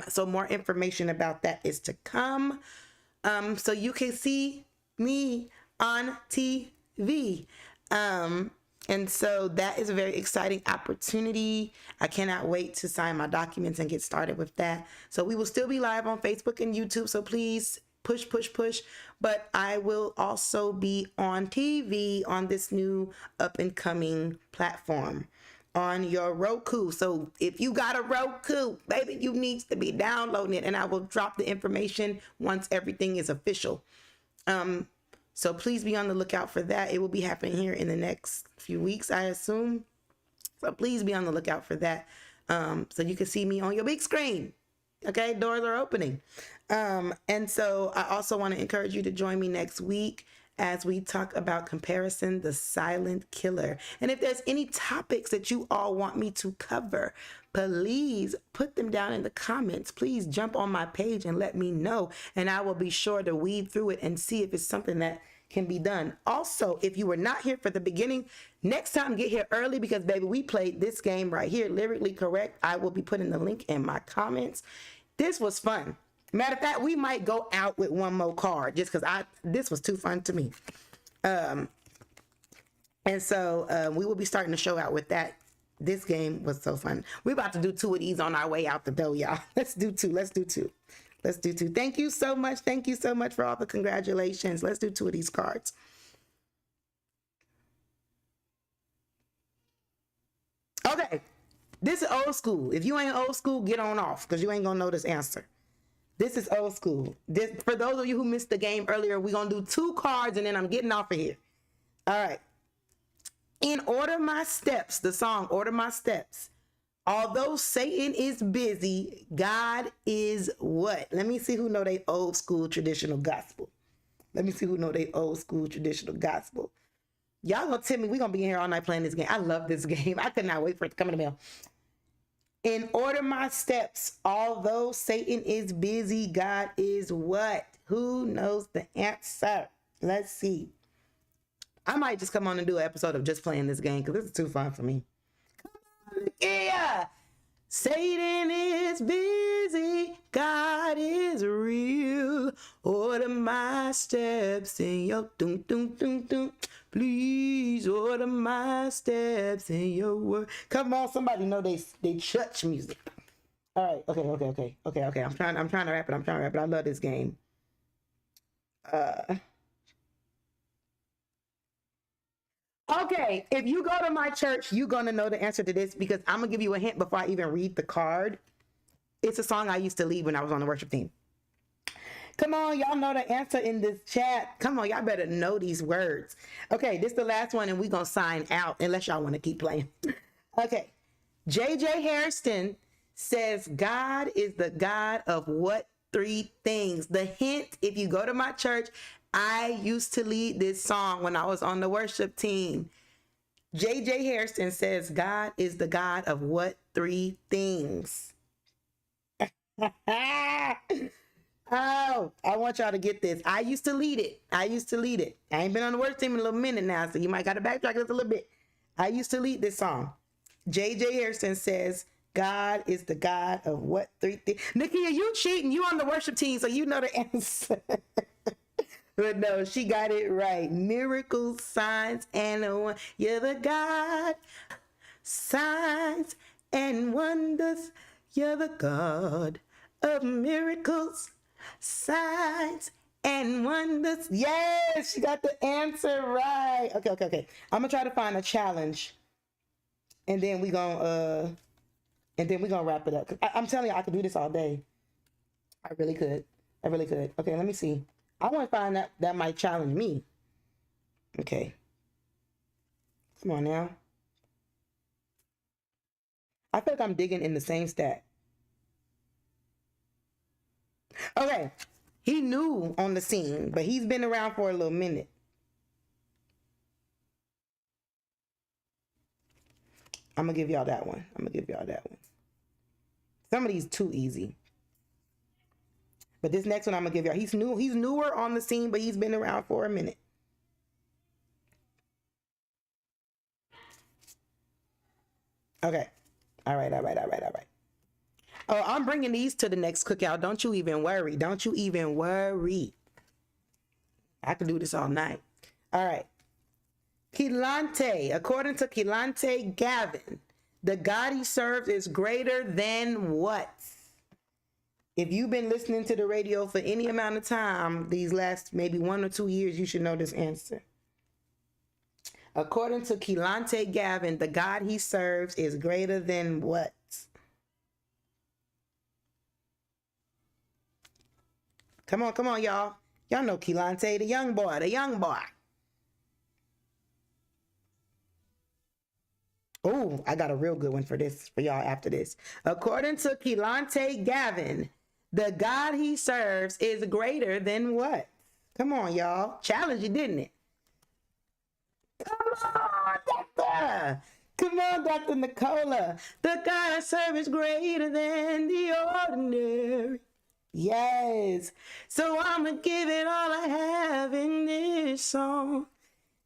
So more information about that is to come. So you can see me on TV. And so that is a very exciting opportunity. I cannot wait to sign my documents and get started with that. So we will still be live on Facebook and YouTube. So please push, push, push. But I will also be on TV on this new up and coming platform on your Roku. So if you got a Roku, baby, you need to be downloading it. And I will drop the information once everything is official. So please be on the lookout for that. It will be happening here in the next few weeks, I assume. So please be on the lookout for that. So you can see me on your big screen. Okay, doors are opening. And so I also want to encourage you to join me next week as we talk about comparison, the silent killer. And if there's any topics that you all want me to cover, please put them down in the comments. Please jump on my page and let me know. And I will be sure to weed through it and see if it's something that can be done. Also, if you were not here for the beginning, next time get here early because, baby, we played this game right here, Lyrically Correct. I will be putting the link in my comments. This was fun. Matter of fact, we might go out with one more card just because this was too fun to me. And so we will be starting the show out with that. This game was so fun. We're about to do 2 of these on our way out the door, y'all. Let's do 2. Let's do 2. Let's do 2. Thank you so much. Thank you so much for all the congratulations. Let's do 2 of these cards. Okay. This is old school. If you ain't old school, get on off because you ain't going to know this answer. This is old school. For those of you who missed the game earlier, we're going to do 2 cards and then I'm getting off of here. All right. In Order My Steps, the song Order My Steps. Although Satan is busy, God is what? Let me see who know they old school traditional gospel. Let me see who know they old school traditional gospel. Y'all gonna tell me we gonna be in here all night playing this game. I love this game. I could not wait for it to come in the mail. In Order My Steps, although Satan is busy, God is what? Who knows the answer? Let's see. I might just come on and do an episode of just playing this game because this is too fun for me. Come on, yeah. Satan is busy, God is real. Order my steps in your dum dum dum dum. Please order my steps in your word. Come on, somebody know they church music. All right, okay. I'm trying to wrap it. I love this game. Okay, if you go to my church, you're going to know the answer to this because I'm going to give you a hint before I even read the card. It's a song I used to lead when I was on the worship team. Come on, y'all know the answer in this chat. Come on, y'all better know these words. Okay, this is the last one and we're going to sign out unless y'all want to keep playing. Okay, JJ Hairston says God is the God of what 3 things? The hint, if you go to my church, I used to lead this song when I was on the worship team. JJ Hairston says God is the God of what 3 things? Oh, I want y'all to get this. I used to lead it. I ain't been on the worship team in a little minute now, so you might got to backtrack just a little bit. I used to lead this song. JJ Hairston says God is the God of what 3 things? Nakia, you cheating. You on the worship team, so you know the answer. But no, she got it right. Miracles, signs, and wonders. You're the God, signs, and wonders. You're the God of miracles, signs, and wonders. Yes, she got the answer right. Okay. I'm gonna try to find a challenge, and then we're gonna wrap it up. I'm telling you, I could do this all day. I really could. Okay, let me see. I want to find that might challenge me. Okay. Come on now. I feel like I'm digging in the same stack. Okay. He new on the scene, but he's been around for a little minute. I'm going to give y'all that one. Some of these too easy. But this next one I'm going to give y'all. He's newer on the scene, but he's been around for a minute. Okay. All right. Oh, I'm bringing these to the next cookout. Don't you even worry. I can do this all night. All right. Quilante, according to Quilante Gavin, the God he serves is greater than what? If you've been listening to the radio for any amount of time, these last maybe 1 or 2 years, you should know this answer. According to Quilante Gavin, the God he serves is greater than what? Come on, y'all. Y'all know Quilante, the young boy, Oh, I got a real good one for y'all after this. According to Quilante Gavin, the God he serves is greater than what? Come on, y'all. Challenge you, didn't it? Come on, Doctor. Come on, Dr. Nicola. The God I serve is greater than the ordinary. Yes. So I'm going to give it all I have in this song.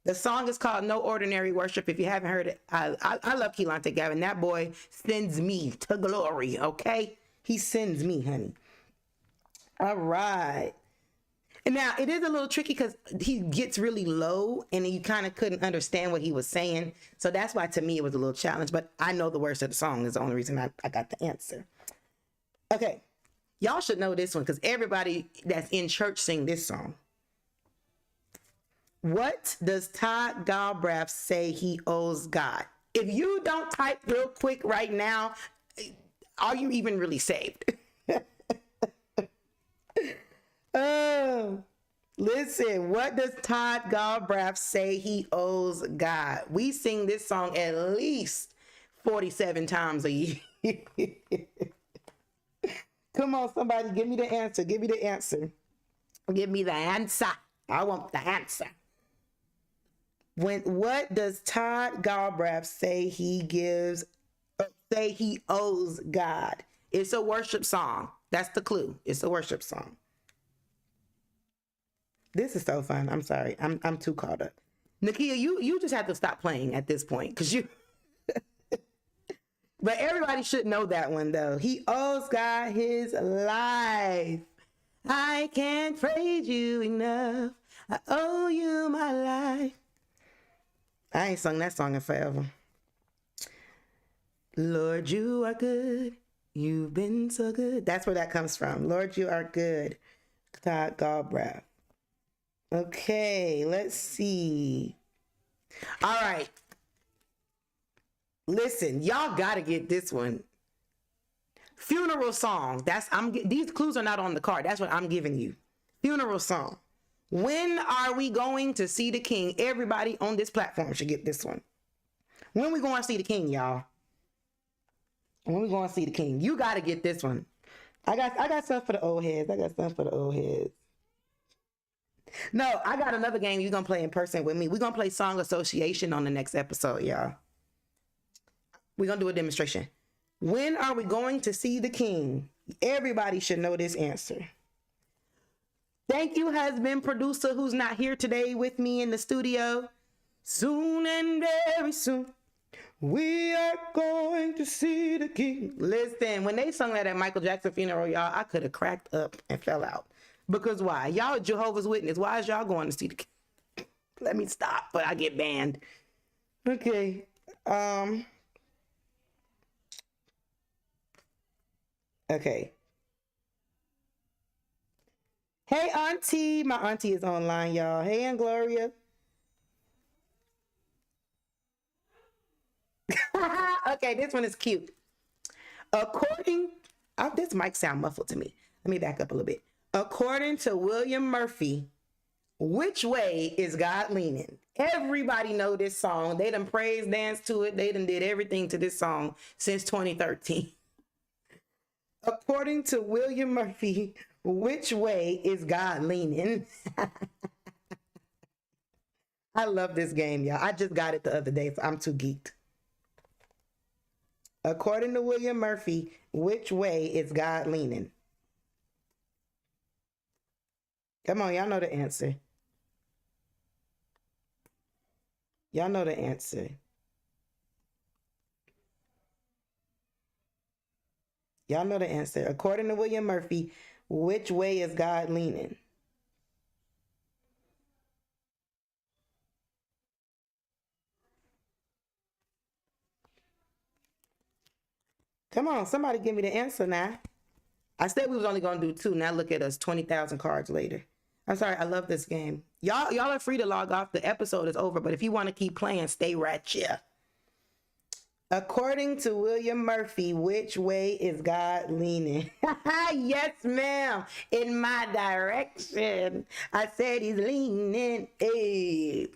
The song is called No Ordinary Worship. If you haven't heard it, I love Quilante Gavin. That boy sends me to glory, okay? He sends me, honey. All right. And now, it is a little tricky because he gets really low and you kind of couldn't understand what he was saying. So that's why, to me, it was a little challenge. But I know the words of the song is the only reason I got the answer. Okay. Y'all should know this one because everybody that's in church sing this song. What does Todd Galbraith say he owes God? If you don't type real quick right now, are you even really saved? Oh, listen, what does Todd Galbraith say he owes God? We sing this song at least 47 times a year. Come on, somebody, give me the answer. Give me the answer. Give me the answer. I want the answer. What does Todd Galbraith say he owes God? It's a worship song. That's the clue. It's a worship song. This is so fun. I'm sorry. I'm too caught up. Nakia, you just have to stop playing at this point because you. But everybody should know that one though. He owes God his life. I can't praise you enough. I owe you my life. I ain't sung that song in forever. Lord, you are good. You've been so good. That's where that comes from. Lord, you are good. Todd Galbraith. Okay, let's see. All right. Listen, y'all gotta get this one. Funeral song. These clues are not on the card. That's what I'm giving you. Funeral song. When are we going to see the King? Everybody on this platform should get this one. When we going to see the King, y'all? When we going to see the King? You got to get this one. I got stuff for the old heads. No, I got another game you're going to play in person with me. We're going to play Song Association on the next episode, y'all. We're going to do a demonstration. When are we going to see the King? Everybody should know this answer. Thank you, husband producer, who's not here today with me in the studio. Soon and very soon, we are going to see the King. Listen, when they sung that at Michael Jackson funeral, y'all, I could have cracked up and fell out. Because why? Y'all are Jehovah's Witness. Why is y'all going to see the King? Let me stop, but I get banned. Okay. Okay. Hey, auntie. My auntie is online, y'all. Hey, Aunt Gloria. Okay, this one is cute. This might sound muffled to me. Let me back up a little bit. According to William Murphy, which way is God leaning? Everybody know this song. They done praise dance to it. They done did everything to this song since 2013. According to William Murphy, which way is God leaning? I love this game, y'all. I just got it the other day, so I'm too geeked. According to William Murphy, which way is God leaning? Come on, y'all know the answer. Y'all know the answer. Y'all know the answer. According to William Murphy, which way is God leaning? Come on, somebody give me the answer now. I said we was only gonna do 2. Now look at us, 20,000 cards later. I'm sorry, I love this game. Y'all are free to log off. The episode is over, but if you want to keep playing, stay right here. According to William Murphy, which way is God leaning? Yes, ma'am. In my direction. I said he's leaning. Hey,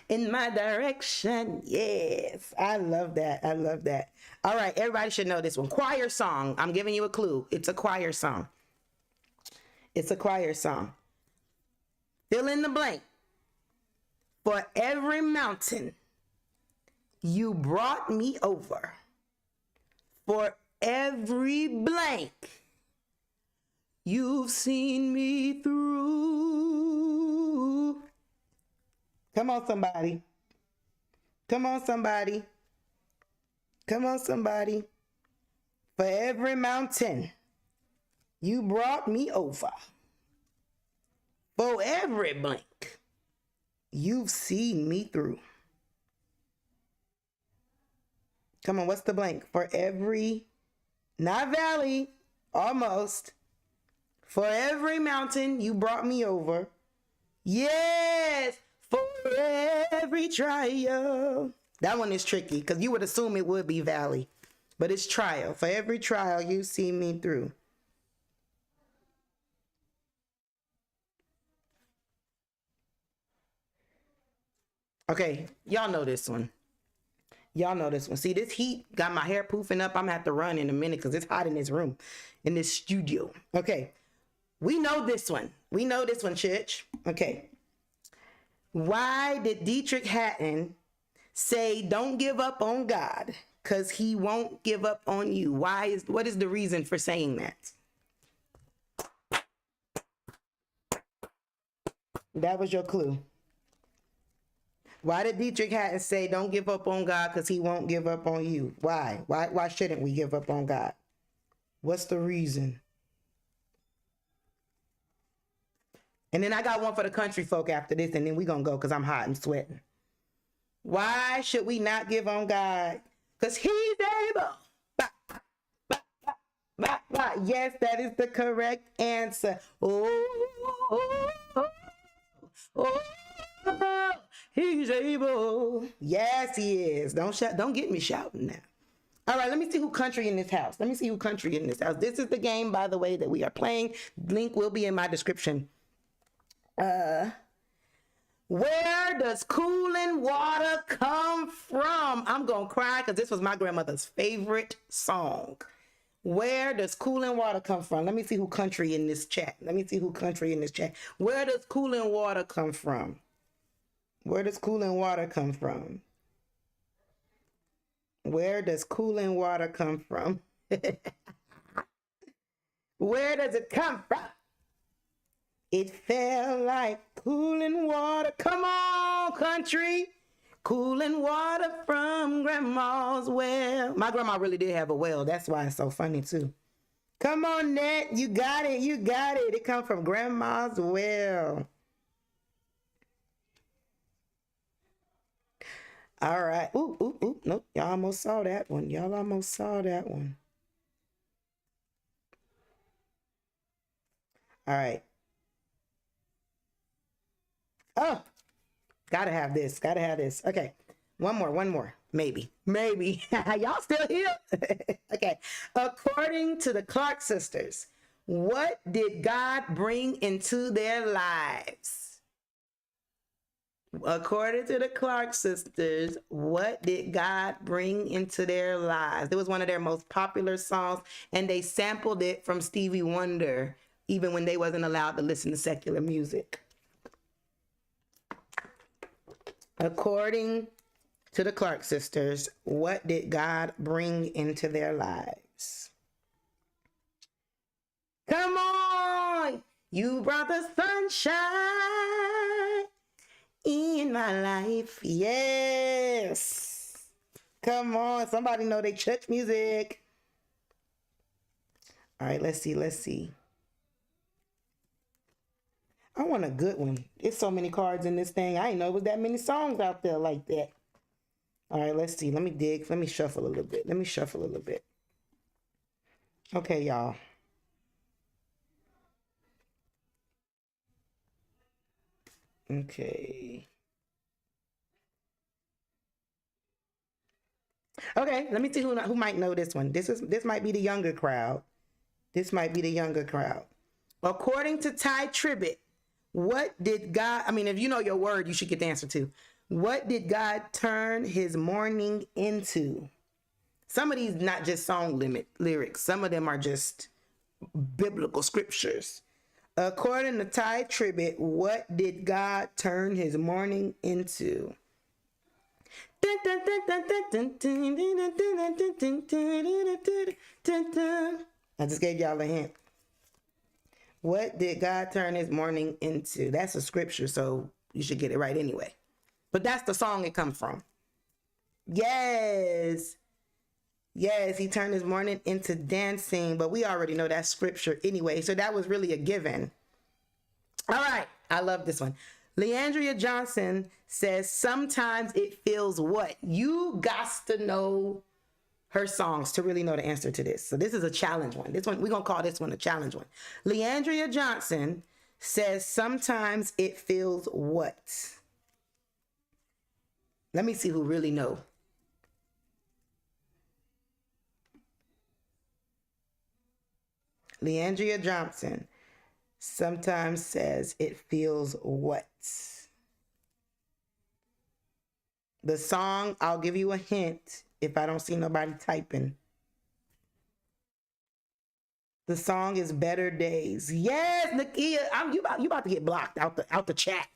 in my direction. Yes. I love that. I love that. All right. Everybody should know this one. Choir song. I'm giving you a clue. It's a choir song. It's a choir song. Fill in the blank. For every mountain you brought me over. For every blank you've seen me through. Come on, somebody. Come on, somebody. Come on, somebody. For every mountain you brought me over. For every blank you've seen me through. Come on, what's the blank? For every, not valley, almost. For every mountain you brought me over. Yes, for every trial. That one is tricky because you would assume it would be valley, but it's trial. For every trial you see me through. Okay, y'all know this one. Y'all know this one. See, this heat got my hair poofing up. I'm gonna have to run in a minute because it's hot in this room, in this studio. Okay, we know this one. We know this one, church. Okay. Why did Dietrich Hatton say, don't give up on God? Because he won't give up on you. What is the reason for saying that? That was your clue. Why did Dietrich Hatton say, don't give up on God because he won't give up on you? Why? Why shouldn't we give up on God? What's the reason? And then I got one for the country folk after this, and then we're going to go because I'm hot and sweating. Why should we not give on God? Because he's able. Yes, that is the correct answer. He's able. Yes, he is. Don't shout. Don't get me shouting now. All right, let me see who country in this house. Let me see who country in this house. This is the game, by the way, that we are playing. Link will be in my description. Where does cooling water come from? I'm going to cry because this was my grandmother's favorite song. Where does cooling water come from? Let me see who country in this chat. Let me see who country in this chat. Where does cooling water come from? Where does cooling water come from? Where does cooling water come from? Where does it come from? It felt like cooling water. Come on, country. Cooling water from grandma's well. My grandma really did have a well. That's why it's so funny, too. Come on, Nat. You got it. You got it. It comes from grandma's well. All right. Ooh. Nope. Y'all almost saw that one. Y'all almost saw that one. All right. Oh, gotta have this. Gotta have this. Okay. One more. Maybe. Y'all still here? Okay. According to the Clark sisters, what did God bring into their lives? According to the Clark sisters, what did God bring into their lives? It was one of their most popular songs, and they sampled it from Stevie Wonder, even when they wasn't allowed to listen to secular music. According to the Clark sisters, what did God bring into their lives? Come on! You brought the sunshine in my life. Yes. Come on. Somebody know they church music. All right, let's see. I want a good one. There's so many cards in this thing. I didn't know it was that many songs out there like that. All right, let's see. Let me dig. Let me shuffle a little bit. Okay, y'all. Okay. Okay, let me see who might know this one. This might be the younger crowd. This might be the younger crowd. According to Ty Tribbett, what did God, I mean, if you know your word, you should get the answer too. What did God turn his morning into? Some of these not just song lyrics. Some of them are just biblical scriptures. According to Ty Tribbett, what did God turn his morning into? I just gave y'all a hint. What did God turn his morning into? That's a scripture, so you should get it right anyway. But that's the song it comes from. Yes. Yes, he turned his morning into dancing, but we already know that scripture anyway, so that was really a given. All right, I love this one. Leandria Johnson says, sometimes it feels what? You got to know her songs to really know the answer to this. So this is a challenge one. This one, we're going to call this one a challenge one. Leandria Johnson says, sometimes it feels what? Let me see who really know. Leandria Johnson sometimes says it feels what? The song, I'll give you a hint if I don't see nobody typing. The song is Better Days. Yes, Nakia, you about to get blocked out the chat.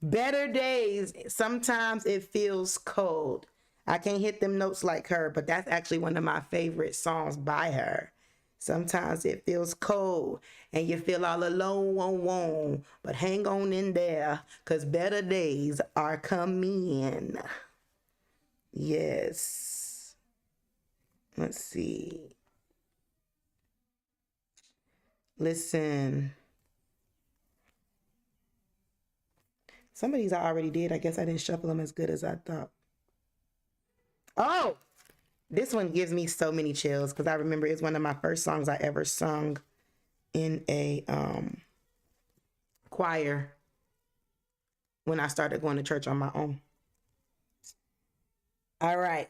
Better Days. Sometimes it feels cold. I can't hit them notes like her, but that's actually one of my favorite songs by her. Sometimes it feels cold and you feel all alone, but hang on in there because better days are coming. Yes. Let's see. Listen. Some of these I already did. I guess I didn't shuffle them as good as I thought. Oh! This one gives me so many chills because I remember it's one of my first songs I ever sung in a choir when I started going to church on my own. All right.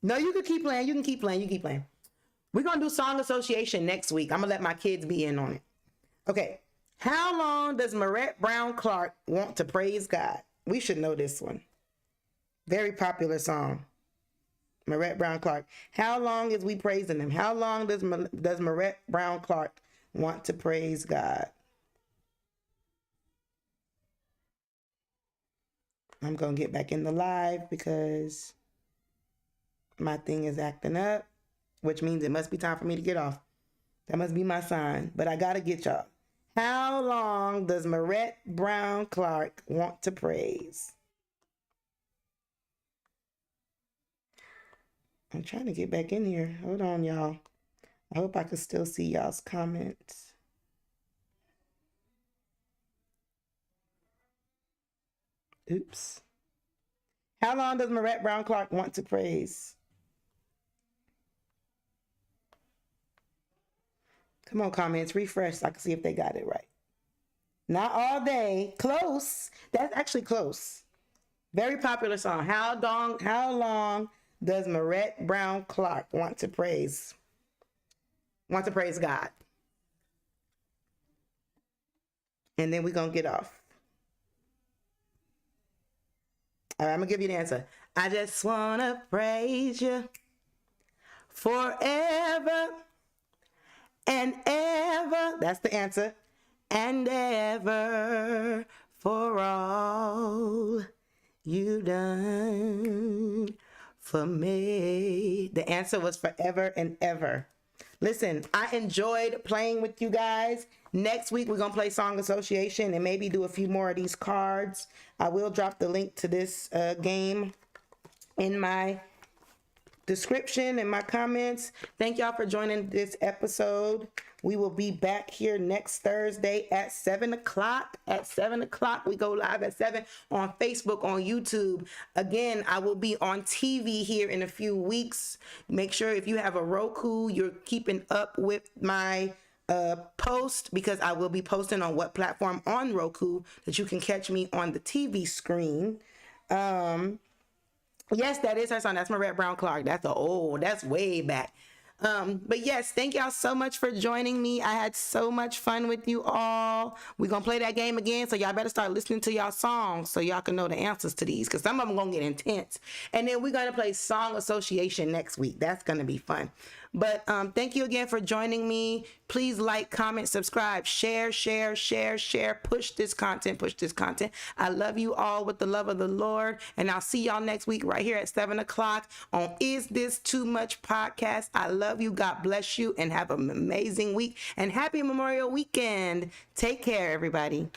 No, you can keep playing. You can keep playing. We're going to do song association next week. I'm going to let my kids be in on it. Okay. How long does Marette Brown Clark want to praise God? We should know this one. Very popular song. Marette Brown Clark. How long is we praising him? How long does Marette Brown Clark want to praise God? I'm going to get back in the live because my thing is acting up, which means it must be time for me to get off. That must be my sign, but I got to get y'all. How long does Marette Brown Clark want to praise? I'm trying to get back in here. Hold on, y'all. I hope I can still see y'all's comments. Oops. How long does Marette Brown Clark want to praise? Come on, comments. Refresh so I can see if they got it right. Not all day. Close. That's actually close. Very popular song. How long does Marette Brown Clark want to praise God? And then we're going to get off. All right, I'm going to give you the answer. I just want to praise you forever and ever. That's the answer. And ever for all you done for me. The answer was forever and ever. Listen, I enjoyed playing with you guys. Next week, we're going to play Song Association and maybe do a few more of these cards. I will drop the link to this game in my description and my comments. Thank y'all for joining this episode. We will be back here next Thursday at 7 o'clock. At 7 o'clock, we go live at 7 on Facebook, on YouTube. Again, I will be on TV here in a few weeks. Make sure if you have a Roku, you're keeping up with my post, because I will be posting on what platform on Roku that you can catch me on the TV screen. Yes, that is her song. That's Marette Brown Clark. That's way back. But yes, thank y'all so much for joining me. I had so much fun with you all. We're going to play that game again, so y'all better start listening to y'all songs so y'all can know the answers to these, because some of them going to get intense. And then we're going to play Song Association next week. That's going to be fun. But thank you again for joining me. Please like, comment, subscribe, share. Push this content. I love you all with the love of the Lord. And I'll see y'all next week right here at 7 o'clock on Is This Too Much Podcast. I love you. God bless you. And have an amazing week. And happy Memorial Weekend. Take care, everybody.